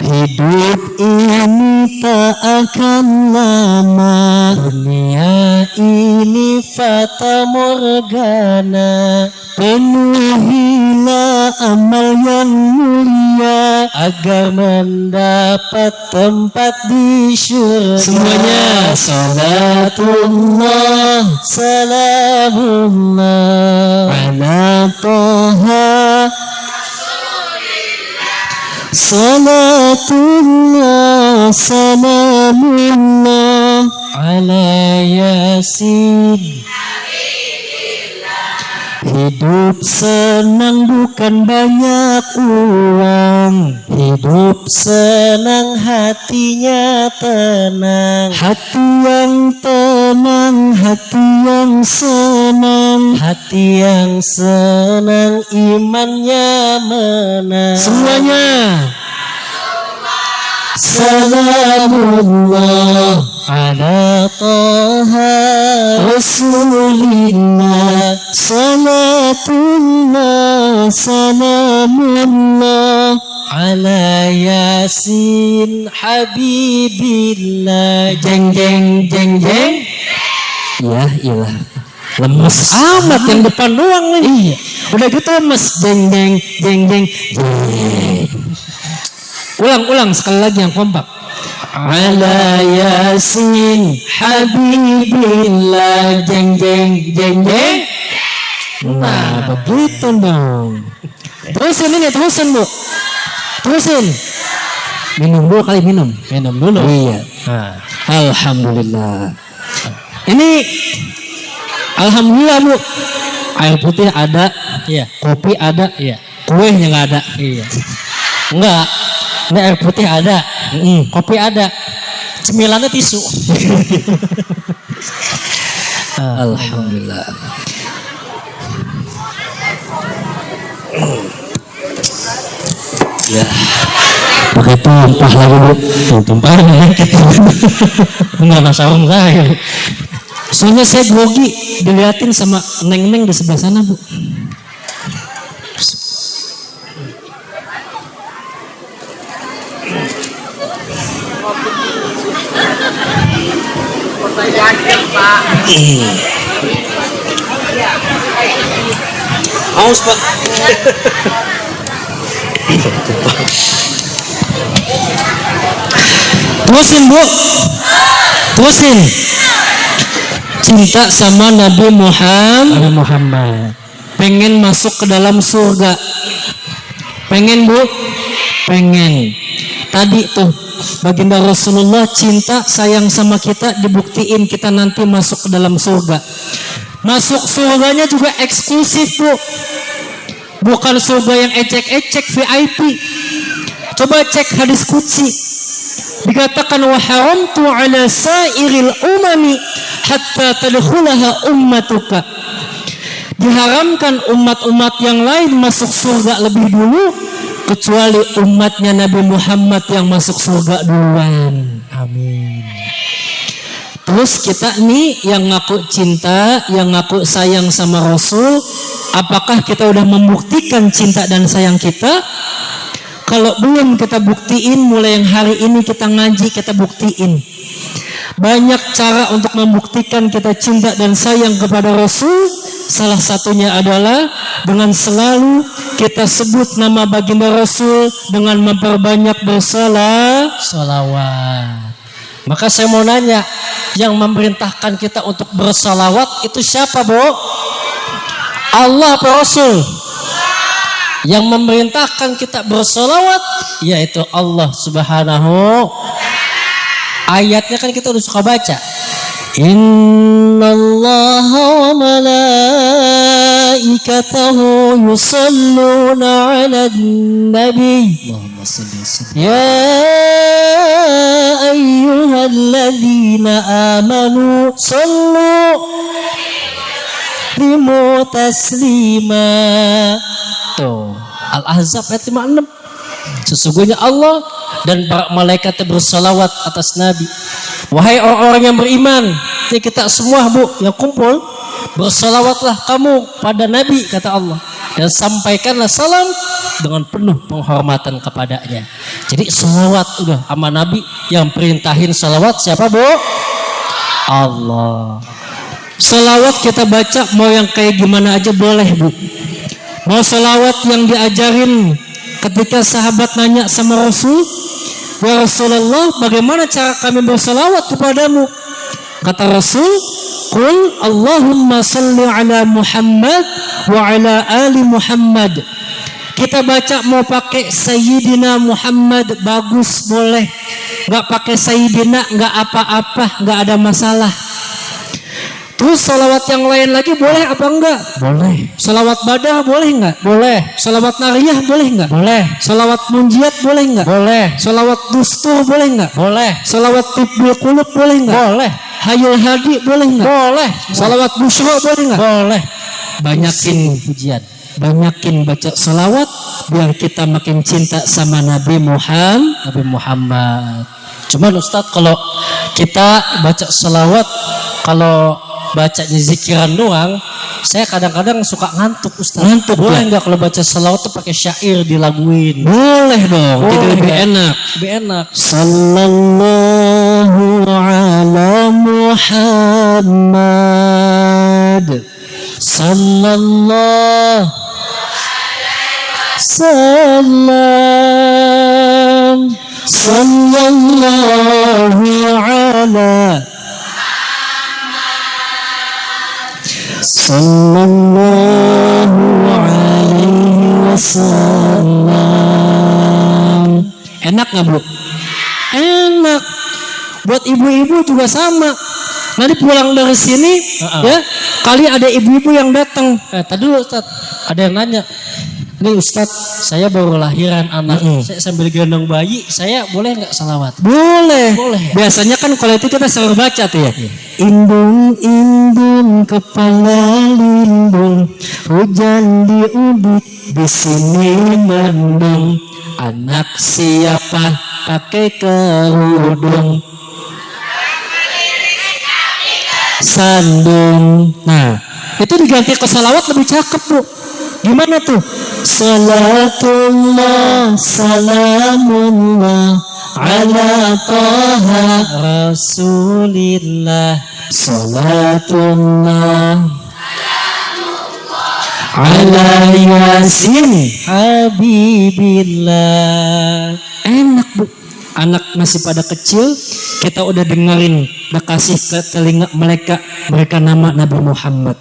Hidup ini tak akan lama, dunia ini fata morgana. Penuhilah amal yang mulia agar mendapat tempat di syurga. Semuanya. Salatullah salamullah ala taha. Salatullah salamullah ala yasin. Hidup senang bukan banyak uang, hidup senang hatinya tenang. Hati yang tenang, hati yang senang, hati yang senang imannya menang. Semuanya. Salamullah ala taha rasulillah. Salatullah salamullah ala yasin habibillah. Jeng jeng jeng jeng. Ya ilah, lemes amat yang depan doang nih. Iya. Udah gitu lemes. Jeng jeng jeng jeng jeng. Ulang sekali lagi yang kompak. Ala yasin habibillah. Jeng jeng jeng jeng. Nah begitu dong. Terusin ini, terusin Bu. Terusin. Minum dulu kali, minum dulu. Iya. Nah. Alhamdulillah. Ini alhamdulillah Bu. Air putih ada, iya. Kopi ada, iya. Kuenya nggak ada, iya. Enggak. Ini air putih ada, kopi ada, cemilannya tisu. Alhamdulillah. Ya, pakai tumpah lagi Bu. Tumpah nih. Enggak nasarung saya. Soalnya saya grogi diliatin sama neng-neng di sebelah sana Bu. Haus Pak. Terusin Bu. Terusin. cinta sama Nabi Nabi Muhammad. pengen masuk ke dalam surga. Pengen Bu? Pengen. Tadi tuh baginda Rasulullah cinta sayang sama kita, dibuktiin kita nanti masuk ke dalam surga. Masuk surganya juga eksklusif Bu, bukan surga yang ecek-ecek VIP. Coba cek hadis qudsi, dikatakan wa haramtu ala sairil umami hatta tadkhulaha ummatuka. Diharamkan umat-umat yang lain masuk surga lebih dulu kecuali umatnya Nabi Muhammad yang masuk surga duluan. Amin. Terus kita nih yang ngaku cinta, yang ngaku sayang sama Rasul, apakah kita udah membuktikan cinta dan sayang kita? Kalau belum kita buktiin, mulai yang hari ini kita ngaji, kita buktiin. Banyak cara untuk membuktikan kita cinta dan sayang kepada Rasul. Salah satunya adalah dengan selalu kita sebut nama baginda Rasul dengan memperbanyak Salawat. Maka saya mau nanya, yang memerintahkan kita untuk bersalawat itu siapa, Bu? Allah apa Rasul? Yang memerintahkan kita bersalawat yaitu Allah Subhanahu. Ayatnya kan kita udah suka baca. Innallaha wa malaikatahu yusalluna 'alan nabi. Allahumma shalli wa sallim. Ya ayyuhalladzina amanu sallu limu taslima. Tuh, Al-Ahzab ayat 56. Sesungguhnya Allah dan para malaikat bersalawat atas Nabi. Wahai orang-orang yang beriman, ini kita semua Bu yang kumpul, bersalawatlah kamu pada Nabi kata Allah, dan sampaikanlah salam dengan penuh penghormatan kepadanya. Jadi salawat udah sama Nabi, yang perintahin salawat siapa Bu? Allah. Salawat kita baca mau yang kayak gimana aja boleh Bu. Mau salawat yang diajarin ketika sahabat nanya sama Rasul, ya Rasulullah, bagaimana cara kami bersalawat kepadamu? Kata Rasul, qul Allahumma salli ala Muhammad wa ala ali Muhammad. Kita baca mau pakai Sayyidina Muhammad bagus boleh, nggak pakai Sayyidina nggak apa-apa, nggak ada masalah. Terus salawat yang lain lagi boleh apa enggak? Boleh. Salawat badah boleh enggak? Boleh. Salawat nariyah boleh enggak? Boleh. Salawat munjiat boleh enggak? Boleh. Salawat dustur boleh enggak? Boleh. Salawat tibbul qulub boleh enggak? Boleh. Hayul hadi boleh enggak? Boleh. Salawat busyra boleh enggak? Boleh. Banyakin pujian. Banyakin baca salawat biar kita makin cinta sama Nabi Muhammad. Cuman Ustadz, kalau kita baca salawat, kalau bacanya zikiran doang, saya kadang-kadang suka ngantuk Ustaz. Ngantuk boleh nggak kalau baca salawat tuh pakai syair dilaguin? Boleh dong. Boleh. Jadi lebih enak. Lebih enak. Sallallahu ala Muhammad. Sallallahu Sallallahu ala Sallallahu alaihi wasallam. Enak nggak Bu? Enak. Buat ibu-ibu juga sama. Nanti pulang dari sini, ya kali ada ibu-ibu yang datang. Tadi dulu Ustaz, ada yang nanya. Ini Ustaz, saya baru lahiran anak, saya sambil gendong bayi, saya boleh nggak salawat? Boleh. Boleh. Ya? Biasanya kan kalau itu kita selalu baca tuh ya. Indung kepala lindung, hujan di ubud, di sini mendung. Anak siapa pakai kerudung? Sandung. Nah, itu diganti ke salawat lebih cakep Bu. Gimana tuh? Salatullah, salamullah ala taha Rasulillah. Salatullah ala yasin Habibillah. Enak Bu. Anak masih pada kecil, kita udah dengerin, udah kasih ke telinga mereka nama Nabi Muhammad.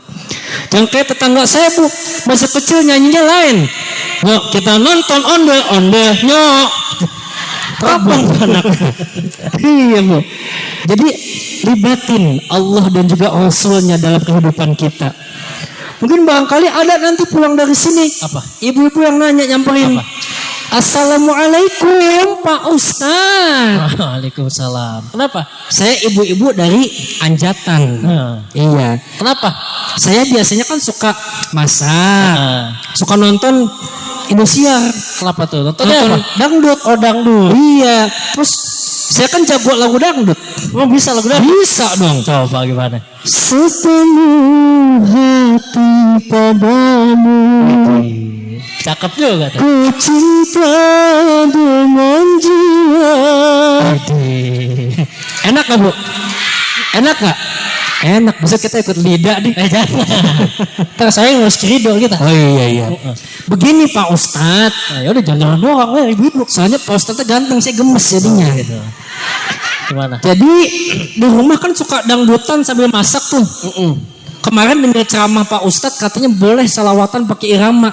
Jangan kayak tetangga saya Bu, masih kecil nyanyinya lain. Nyok, kita nonton onde nyok. Kapan anak? Iya Bu. Jadi libatin Allah dan juga Rasulnya dalam kehidupan kita. Mungkin barangkali ada nanti pulang dari sini. Apa? Ibu-ibu yang nanya nyamperin. Assalamualaikum Pak Ustaz. Waalaikumsalam. Kenapa? Saya ibu-ibu dari Anjatan. Iya. Kenapa? Saya biasanya kan suka masak, suka nonton Indosiar. Kenapa tuh? Nonton Nontonnya apa? dangdut. Oh, dangdut. Iya. Terus saya kan jago lagu dangdut. Emang bisa lagu dangdut? Bisa dong. Coba gimana? Sepenuh hati padamu, Cakep juga tuh. ku cinta dengan jiwa. Enak gak Bu? Enak gak? Enak. Bisa kita ikut lidah nih. Jangan. Ntar saya ngurus kerido kita. Oh iya. Begini Pak Ustadz. Nah, ya udah jangan doang weh, ibu-ibu. Soalnya Pak Ustadznya ganteng, saya gemes jadinya. Gitu. Gimana? Jadi di rumah kan suka dangdutan sambil masak tuh. Kemarin dengar ceramah Pak Ustadz katanya boleh salawatan pakai irama.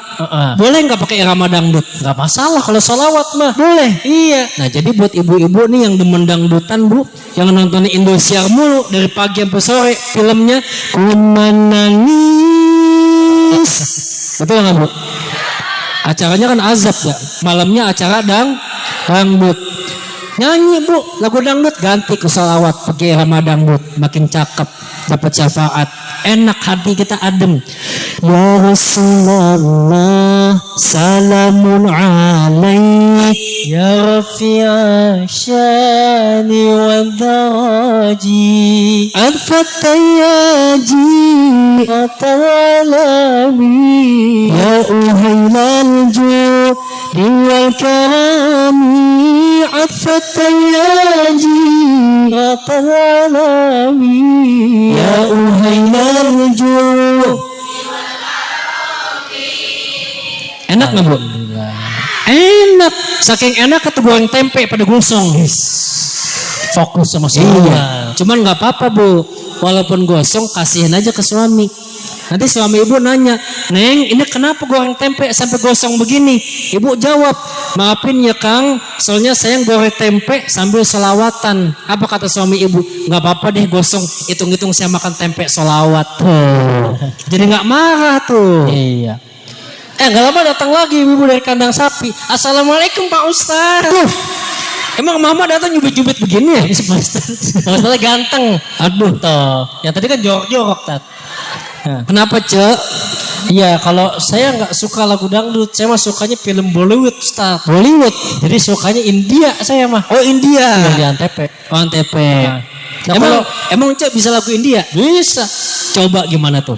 Boleh nggak pakai irama dangdut? Nggak masalah kalau salawat mah. Boleh. Iya. Nah jadi buat ibu-ibu nih yang demen dangdutan Bu, yang nonton Indosiar mulu dari pagi sampai sore filmnya Ku Menangis. Betul nggak Bu? Acaranya kan azab ya. Malamnya acara dangdut. Nyanyi Bu lagu dangdut, ganti ke salawat pakai irama dangdut, makin cakep, dapat syafaat, enak hati kita adem. Ya Rasulullah salamun alaik Ya Rafi'a syani wa daraji Al-Fatayaji Fatalami Ya Uhailal Judi wal Karami Al-Fatayaji Fatalami Ya Uhailal Judi. Enak nggak Bu? Enak. Saking enak kata goreng tempe pada gosong. Fokus sama Iya. salawat. Cuman nggak apa-apa Bu. Walaupun gosong kasihin aja ke suami. Nanti suami ibu nanya, Neng ini kenapa goreng tempe sampai gosong begini? Ibu jawab, maafin ya Kang, soalnya saya goreng tempe sambil solawatan. Apa kata suami ibu? Nggak apa-apa deh gosong, hitung-hitung saya makan tempe solawat. Jadi nggak marah tuh. Iya. Gak lama datang lagi ibu dari kandang sapi. Assalamualaikum Pak Ustaz. Emang mama datang nyubit-nyubit begini ya? Pak Ustaz ganteng. Aduh. Tuh, yang tadi kan jorok-jorok Tat. Nah. Kenapa Cek? Iya, kalau saya nggak suka lagu dangdut, saya mah sukanya film Bollywood, Ustaz. Bollywood. Jadi sukanya India saya mah. Oh India. Di Antep. Oh Antep. Nah, Emang Cek bisa lagu India? bisa. Coba gimana tuh?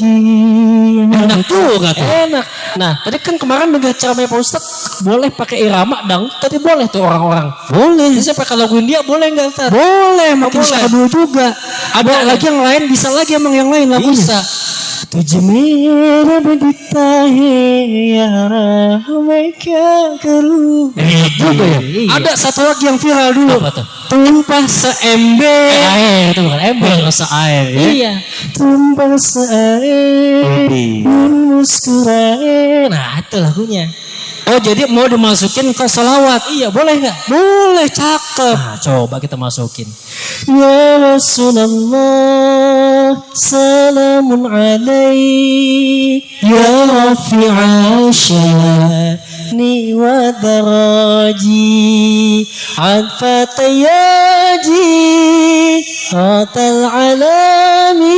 Enak tuh gak tuh? Enak. Nah, tadi kan kemarin dengar ceramah Pak Ustaz boleh pakai irama dangdut. Tadi boleh tuh orang-orang. Boleh. Bisa pakai lagu India boleh nggak Ustaz? Boleh, makin boleh. syahdu juga. Ada Boleh. lagi yang lain, bisa lagi emang yang lain lagunya. Bisa. Tujuh merah begita ya mereka keru. Juga ya. Iya. Ada satu lagi yang viral dulu. Apa tuh? Tumpah seember. Air itu bukan ember. Rasa air ya. Iya. Tumpah seair. Muskurain. Nah, itu lagunya. Oh jadi mau dimasukin ke sholawat? Iya, boleh nggak? Boleh, cakep. Nah, coba kita masukin. Ya Rasulullah salamun alaik ya rafi'a syani wa daraji an fatayaji atal alami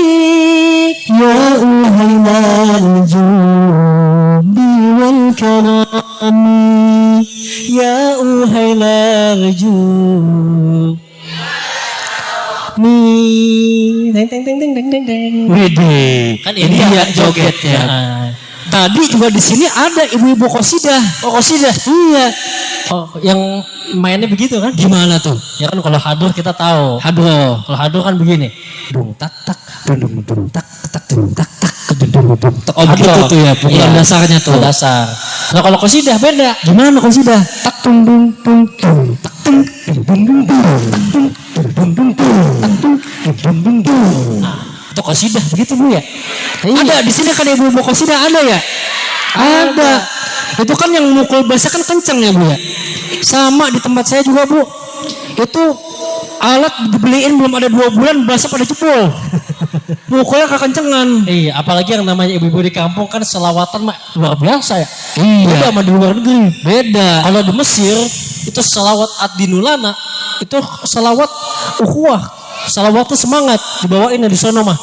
ya uhailal judi wal karami ya uhailal judi. Teng teng teng teng teng teng teng. Widih, Kan ini India ya joget ya. Nah, tadi juga di sini ada ibu-ibu qasidah. Oh, qasidah. Iya. Oh, yang mainnya begitu kan? Gimana tuh? Ya kan kalau hadur kita tahu. Haduh. Kalau hadur kan begini. Dung tak tak, dung dung tak tak, dung tak tak, dung dung tak. Oh begitu tuh ya, pukulan dasarnya tuh. Dasar. Nah kalau qasidah beda. Gimana qasidah? Tak tung dung tung tung tak tung dung dung dung dung dung dung dung. Itu qasidah begitu Bu ya? Ada di sini kan ibu-ibu qasidah ada ya? Ada. Itu kan yang mukul bassnya kan kencang ya Bu ya? Sama di tempat saya juga Bu. Itu alat dibeliin belum ada 2 bulan bassnya pada jebol. Mukulnya kekencengan. Iya, apalagi yang namanya ibu-ibu di kampung kan selawatan mah luar biasa ya. Iya. Beda sama di luar negeri. Beda. Kalau di Mesir itu selawat ad-dinulana, itu selawat ukhuwah. Salawatnya semangat dibawain di sono mah.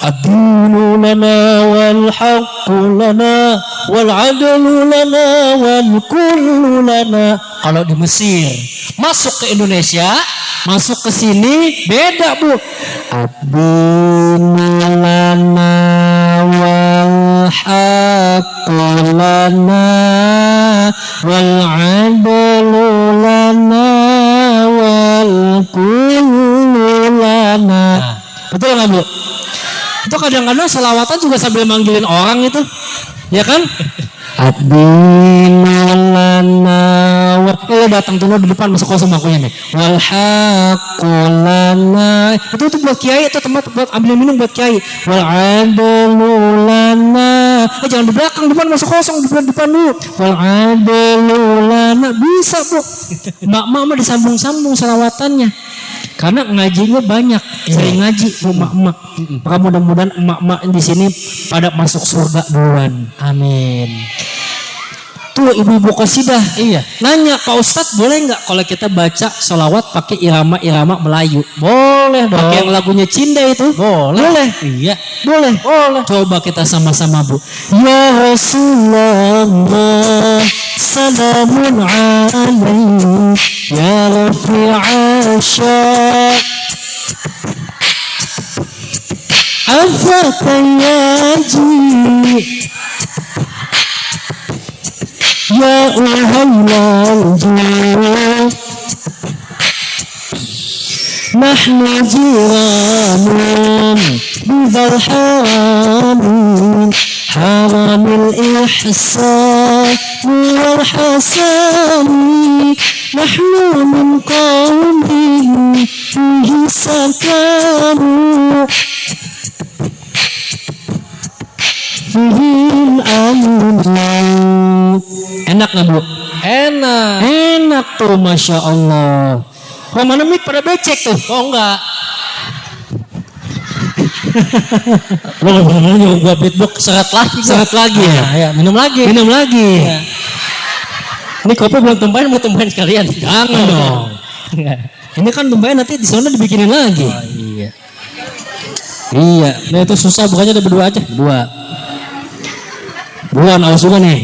Ad-dinu lana wal haqqu lana wal adlu lana wal kullu lana. Kalau di Mesir, masuk ke Indonesia, Masuk ke sini beda Bu. Ad-dinu lana wal haqqu lana wal adlu lana wal kullu lana. Betul nggak Bu? Itu kadang-kadang selawatan juga sambil manggilin orang itu, ya kan? Ad-dinu lana wa datang tuh di depan masuk kosong akunya nih. Wal haqqu lana. Itu buat kiai, itu tempat buat ambil minum buat kiai. Wal adlu lana. Jangan di belakang, depan masuk kosong, depan dulu. Wal adlu lana. Bisa Bu. Mak-mak mah disambung-sambung selawatannya. Karena ngajinya banyak, sering ngaji Bu mak-mak. Maka mudah-mudahan emak-emak di sini pada masuk surga duluan. Amin. Tuh ibu-ibu qasidah. iya. Nanya Pak Ustadz boleh nggak kalau kita baca sholawat pakai irama-irama Melayu? Boleh dong. Pakai yang lagunya Cinda itu? Boleh. Boleh. Iya. Boleh. Boleh. Coba kita sama-sama Bu. Ya Rasulullah, salamun alaik, ya Rafi'a syaq, afaka yaji, ya uhailal juu, نحن جيران بذا الحرام حرم الإحسان والحسان نحن من قوم فيه سكان فيه الأمن. Enak nggak Bu? Enak. Enak tuh, Masya Allah. Kok mana mic pada becek tuh? Oh enggak. Lo bener-bener gua beatbox seret lagi. Seret lagi ya? Ya, minum lagi. Minum lagi. Ya. Ini kopi belum tumpahin, mau tumpahin sekalian. Jangan dong. Ini kan tumpahin nanti di sana dibikinin lagi. Oh, iya. Iya. Nah itu susah, bukannya ada berdua aja. Berdua. Buruan awas juga nih.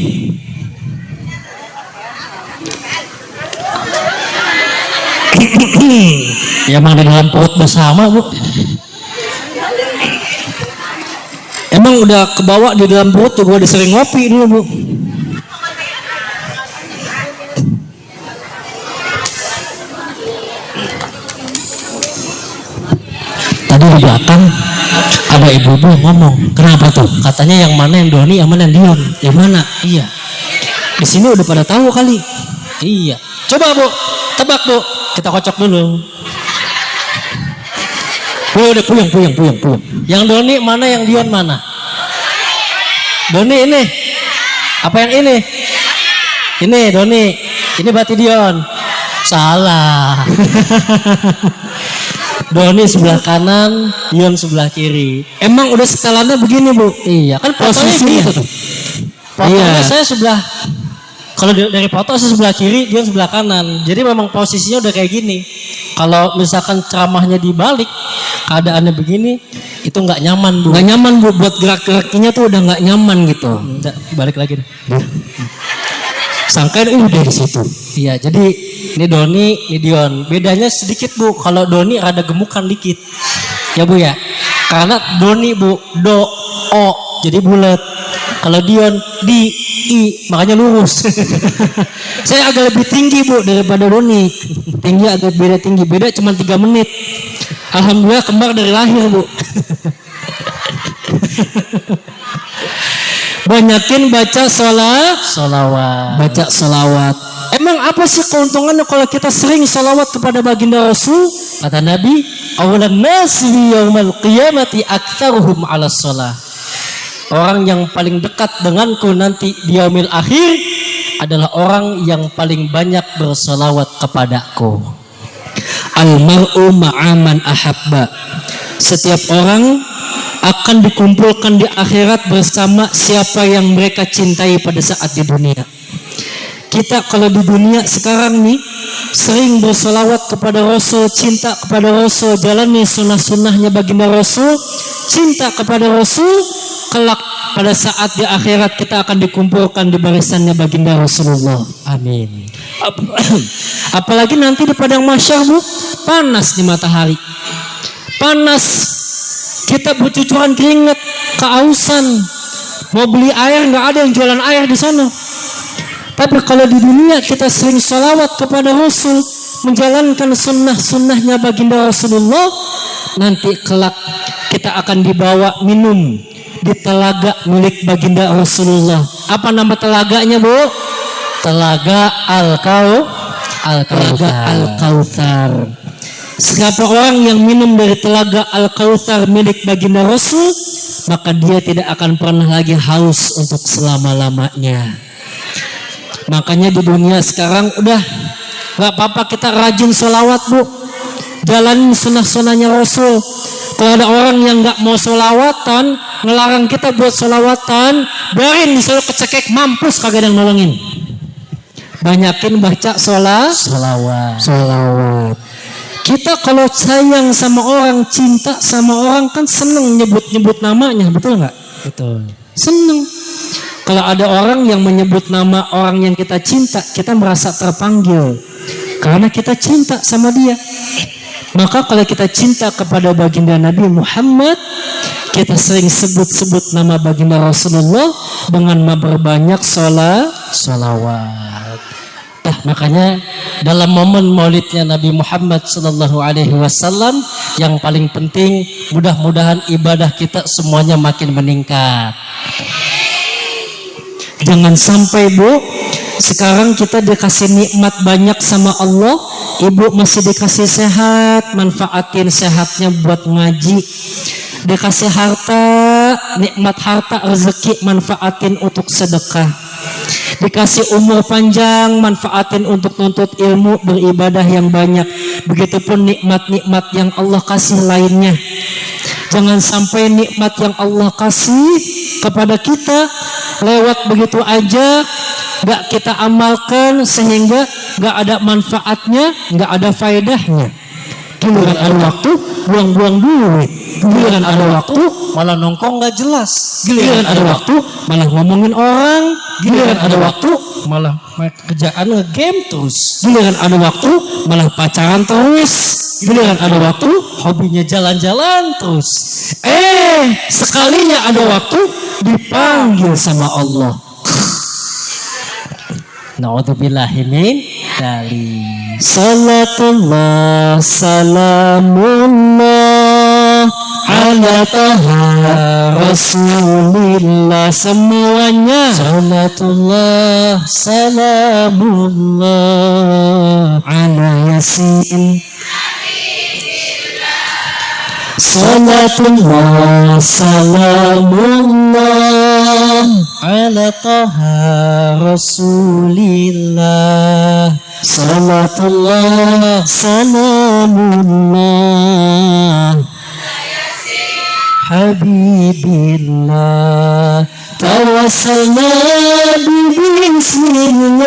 Ya emang di dalam perut bersama Bu. Emang udah kebawa di dalam perut tuh, gua disering ngopi dulu Bu. Tadi di belakang ada ibu-ibu yang ngomong. Kenapa tuh? Katanya yang mana yang Doni, yang mana yang Dion. Yang mana? Iya. Di sini udah pada tahu kali. Iya. Coba Bu, tebak Bu. Kita kocok dulu. Udah puyeng. Yang Doni mana, yang Dion mana? Doni ini. Apa yang ini? Ini Doni. Ini berarti Dion. Salah. Doni sebelah kanan, Dion sebelah kiri. Emang udah setelannya begini Bu? Iya, kan Posisinya itu tuh. Fotonya saya sebelah, kalau dari foto saya sebelah kiri, Dion sebelah kanan. Jadi memang posisinya udah kayak gini. Kalau misalkan ceramahnya dibalik, keadaannya begini, itu nggak nyaman Bu. Nggak nyaman Bu, buat gerak-geraknya tuh udah nggak nyaman gitu. Nggak, balik lagi deh. Sangkain udah di situ. Iya, jadi ini Doni, ini Dion. Bedanya sedikit Bu. Kalau Doni rada gemukan dikit. Ya Bu ya. Karena Doni Bu, do, o, jadi bulat. Kalau Dion di I, makanya lurus. Saya agak lebih tinggi Bu daripada Doni. Tinggi agak beda tinggi. Beda cuma 3 menit. Alhamdulillah kembar dari lahir Bu. Banyakin baca Sholawat. baca sholawat. Emang apa sih keuntungannya kalau kita sering sholawat kepada baginda Rasul? Kata Nabi, awalan nasi yaumal qiyamati aktsaruhum 'ala shalah. Orang yang paling dekat denganku nanti di yaumil akhir adalah orang yang paling banyak bersolawat kepadaku. Almar'u ma'aman ahabba. Setiap orang akan dikumpulkan di akhirat bersama siapa yang mereka cintai pada saat di dunia. Kita kalau di dunia sekarang nih sering bersolawat kepada Rasul, cinta kepada Rasul, jalani sunnah-sunnahnya baginda Rasul, cinta kepada Rasul, kelak pada saat di akhirat kita akan dikumpulkan di barisannya baginda Rasulullah. Amin. Apalagi nanti di padang mahsyar Bu, panas di matahari, panas, kita bercucuran keringat, keausan, mau beli air nggak ada yang jualan air di sana. Tapi kalau di dunia kita sering sholawat kepada Rasul, menjalankan sunnah-sunnahnya baginda Rasulullah, nanti kelak kita akan dibawa minum di telaga milik baginda Rasulullah. Apa nama telaganya Bu? Telaga Al-Kautsar. Siapa orang yang minum dari telaga Al-Kautsar milik baginda Rasul, maka dia tidak akan pernah lagi haus untuk selama-lamanya. Makanya di dunia sekarang udah gak apa-apa kita rajin sholawat Bu, jalanin sunnah-sunnahnya Rasul. Kalau ada orang yang gak mau sholawatan, ngelarang kita buat sholawatan, biarin disuruh kecekek, mampus kagak ada yang nolongin. Banyakin baca sholawat. Kita kalau sayang sama orang, cinta sama orang kan seneng nyebut-nyebut namanya, betul nggak? Betul. Seneng. Kalau ada orang yang menyebut nama orang yang kita cinta, kita merasa terpanggil karena kita cinta sama dia. Maka kalau kita cinta kepada baginda Nabi Muhammad, kita sering sebut-sebut nama baginda Rasulullah dengan memperbanyak Sholawat. Makanya dalam momen maulidnya Nabi Muhammad Sallallahu Alaihi Wasallam yang paling penting, mudah-mudahan ibadah kita semuanya makin meningkat. Jangan sampai Bu, sekarang kita dikasih nikmat banyak sama Allah, Ibu masih dikasih sehat, manfaatin sehatnya buat ngaji. Dikasih harta, nikmat harta, rezeki, manfaatin untuk sedekah. Dikasih umur panjang, manfaatin untuk nuntut ilmu, beribadah yang banyak. Begitupun nikmat-nikmat yang Allah kasih lainnya. Jangan sampai nikmat yang Allah kasih kepada kita lewat begitu aja, gak kita amalkan sehingga gak ada manfaatnya, gak ada faedahnya. Giliran ada waktu buang-buang duit, giliran ada waktu malah nongkrong gak jelas, giliran ada waktu malah ngomongin orang, giliran ada waktu malah kerjaan nge-game terus, giliran ada waktu malah pacaran terus, giliran ada waktu hobinya jalan-jalan terus. Sekalinya ada waktu dipanggil sama Allah. Na'udzubillahi min dzalik. Salatullah salamullah ala taha Rasulillah. Semuanya Salatullah salamullah ala Yasin. Salatullah salamullah ala taha Rasulillah. Salatullah salamullah Habibillah. tawassalna bismillah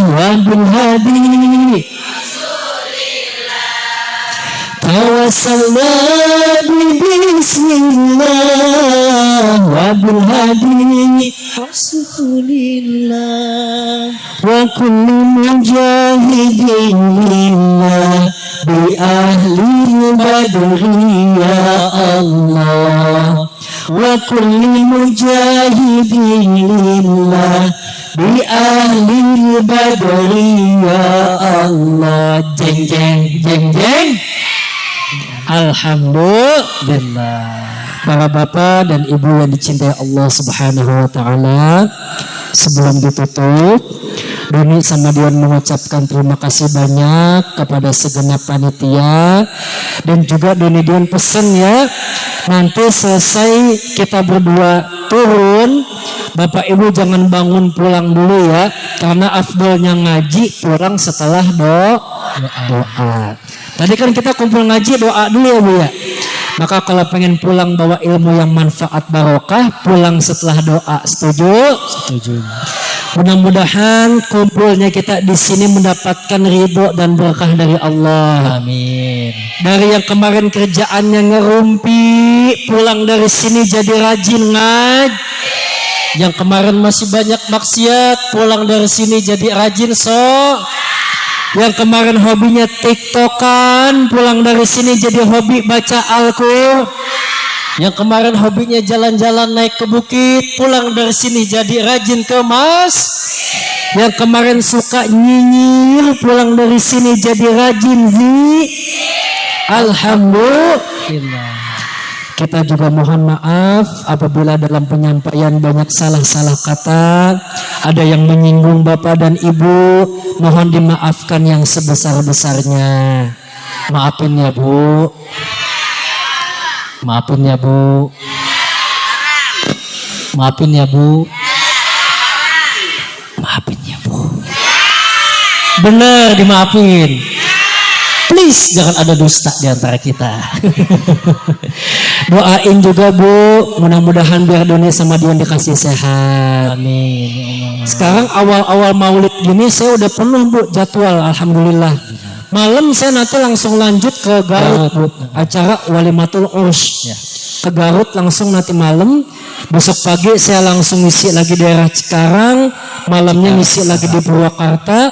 wa bil hadi. Tawassalna bismillah wa bil hadi Rasulillah. wa kulli mujahidin lillah bi ahli badri ya Allah wa kulli mujahidin lillah bi ahli badri ya Allah. Jeng jeng jeng jeng. Alhamdulillah. Para bapak dan ibu yang dicintai Allah Subhanahu wa taala, sebelum ditutup, Doni sama Dion mengucapkan terima kasih banyak kepada segenap panitia, dan juga Doni Dion pesen ya, nanti selesai kita berdua turun, Bapak Ibu jangan bangun pulang dulu ya, karena afdolnya ngaji pulang setelah doa. Tadi kan kita kumpul ngaji, doa dulu ya Bu ya. Maka kalau pengen pulang bawa ilmu yang manfaat barokah, pulang setelah doa. Setuju? Setuju. Mudah-mudahan kumpulnya kita di sini mendapatkan ridho dan berkah dari Allah. Amin. Dari yang kemarin kerjaannya ngerumpi, pulang dari sini jadi rajin ngaji. Yang kemarin masih banyak maksiat, pulang dari sini jadi rajin Yang kemarin hobinya tiktokan, pulang dari sini jadi hobi baca Al-Qur'an. Yang kemarin hobinya jalan-jalan naik ke bukit, pulang dari sini jadi rajin ke Yang kemarin suka nyinyir, pulang dari sini jadi rajin Alhamdulillah. Kita juga mohon maaf apabila dalam penyampaian banyak salah-salah kata, ada yang menyinggung Bapak dan Ibu, mohon dimaafkan yang sebesar-besarnya. Maafin ya Bu. Maafin ya Bu. Maafin ya Bu. Maafin ya Bu. Bener dimaafin. Please jangan ada dusta di antara kita. Doain juga Bu, mudah-mudahan biar Doni sama Dion dikasih sehat. Amin. Sekarang awal-awal maulid gini saya udah penuh Bu jadwal, alhamdulillah. Malam saya nanti langsung lanjut ke Garut Bu, acara Walimatul Urs. Ke Garut langsung nanti malam. Besok pagi saya langsung ngisi lagi daerah Cikarang, malamnya ngisi lagi di Purwakarta.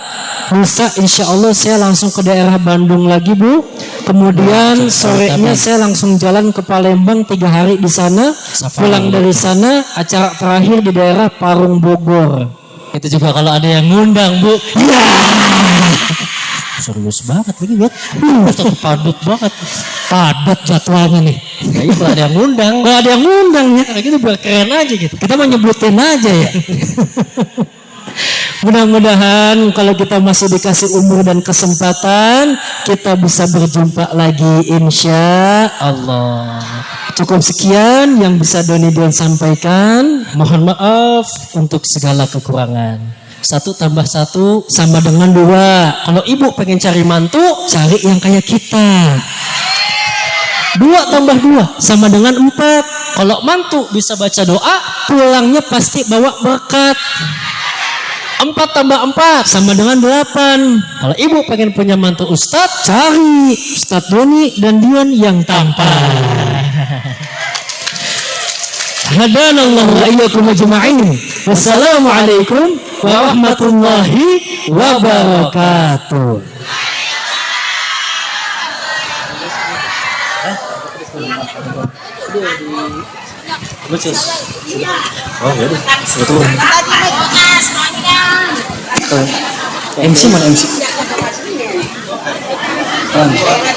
Lusa insya Allah saya langsung ke daerah Bandung lagi Bu. Kemudian sorenya saya langsung jalan ke Palembang 3 hari di sana. Pulang dari sana acara terakhir di daerah Parung Bogor. Itu juga kalau ada yang ngundang Bu. Ya. Serius banget lagi buat. Padat banget. Padat jadwalnya nih. Ya itu ada yang ngundang. Kalau ada yang ngundang ya, kayak gitu biar keren aja gitu. Kita mau nyebutin aja ya. Mudah-mudahan kalau kita masih dikasih umur dan kesempatan, kita bisa berjumpa lagi insya Allah. Cukup sekian yang bisa Doni Dion sampaikan. Mohon maaf untuk segala kekurangan. 1 tambah 1 sama dengan 2. Kalau ibu pengen cari mantu, cari yang kayak kita. 2 tambah 2 sama dengan 4. Kalau mantu bisa baca doa, pulangnya pasti bawa berkat. 4 tambah 4 sama dengan 8. Kalau ibu pengen punya mantu Ustadz, cari Ustadz Doni dan Dion yang tampan. Hadanallahu wa iyyakum ajma'in. Wassalamualaikum warahmatullahi wabarakatuh. Lucis. Oh ya deh. Betul. MC mana MC?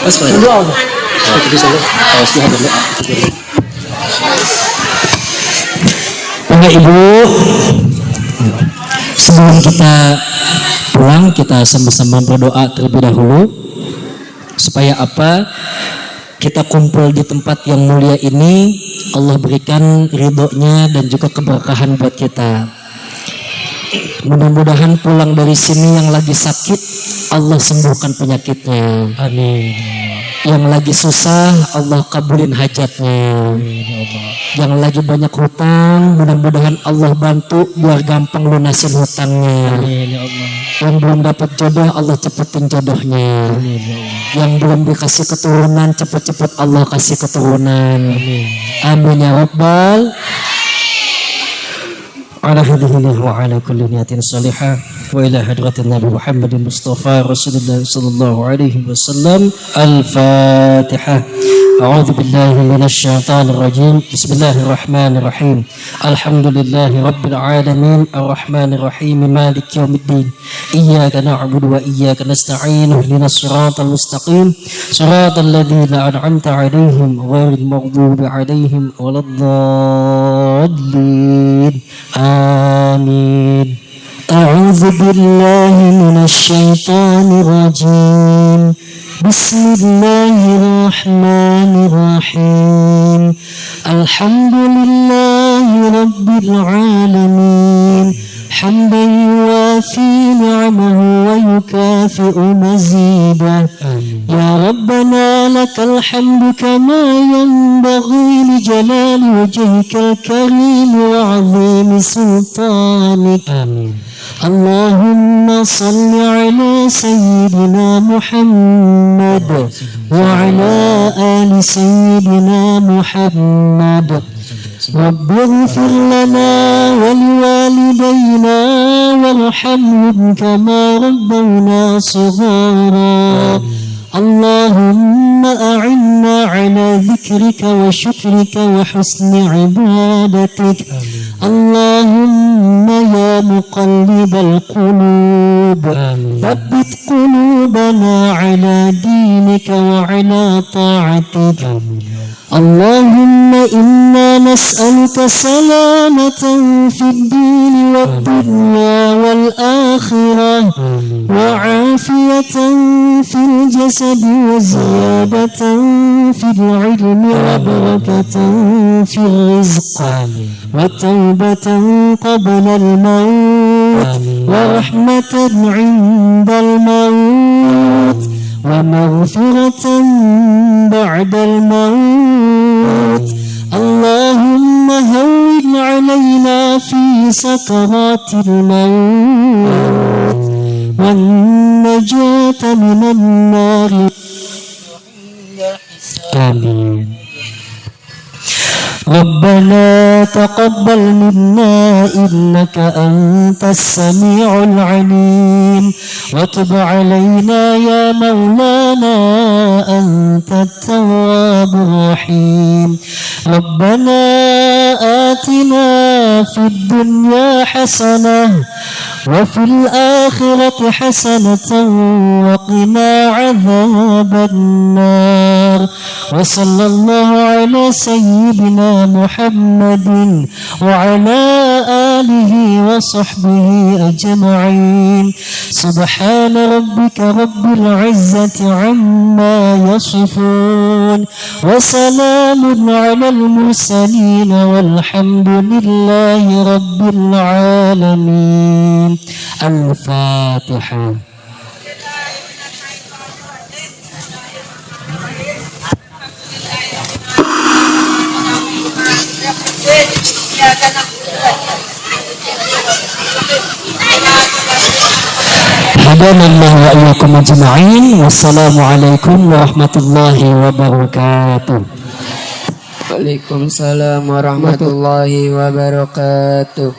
Pas mana? Dua aja. Kita bisa lihat. Bapak Ibu, sebelum kita pulang kita sama-sama berdoa terlebih dahulu supaya apa? Kita kumpul di tempat yang mulia ini, Allah berikan ridhonya dan juga keberkahan buat kita. Mudah-mudahan pulang dari sini yang lagi sakit, Allah sembuhkan penyakitnya. Amin. Yang lagi susah, Allah kabulin hajatnya. Amin ya Allah. Yang lagi banyak hutang, mudah-mudahan Allah bantu biar gampang lunasin hutangnya. Amin ya Allah. Yang belum dapat jodoh, Allah cepetin jodohnya. Amin ya Allah. Yang belum dikasih keturunan, cepet-cepet Allah kasih keturunan. Amin. Amin ya Rabbal. Ala hadhihi wa ala kulli niyatin salihah wa ila hadratin Nabi Muhammad Mustafa Rasulullah sallallahu alaihi wasallam. Al-Fatihah. أعوذ بالله من الشيطان الرجيم. بسم الله الرحمن الرحيم. الحمد لله رب العالمين الرحمن الرحيم مالك يوم الدين. إياك نعبد وإياك نستعين اهدنا الصراط المستقيم صراط الذين أنعمت عليهم غير المغضوب عليهم ولا الضالين. آمين. أعوذ بالله من الشيطان الرجيم. بسم الله الرحمن الرحيم. الحمد لله رب العالمين حمدا يوافي نعمه ويكافئ مزيده. يا ربنا لك الحمد كما ينبغي لجلال وجهك الكريم وعظيم سلطانك. آمين. اللهم صل على سيدنا محمد وعلى آل سيدنا محمد. رب اغفر لنا ولوالدينا وارحمهم كما ربونا صغارا. اللهم أعنا على ذكرك وشكرك وحسن عبادتك. اللهم يا مقلب القلوب ثبت قلوبنا على دينك وعلى طاعتك. اللهم إنا نسألك سلامة في الدين والدنيا والآخرة وعافية في الجسد وزيادة في العلم وبركة في الرزق وتوبة قبل الموت ورحمة عند الموت ومغفرة بعد الموت. اللهم هون علينا في سكرات الموت والنجاة من النار. آمين. ربنا تقبل منا إنك أنت السميع العليم وتب علينا يا مولانا أنت التواب الرحيم. ربنا آتنا في الدنيا حسنة وفي الآخرة حسنة وقنا عذاب النار. وصلى الله على سيدنا محمد وعلى آله وصحبه أجمعين. سبحان ربك رب العزة عما يصفون وسلام على المرسلين والحمد لله رب العالمين. الفاتحة. هدانا الله وإياكم أجمعين والسلام عليكم ورحمة الله وبركاته. Waalaikumsalam warahmatullahi wabarakatuh.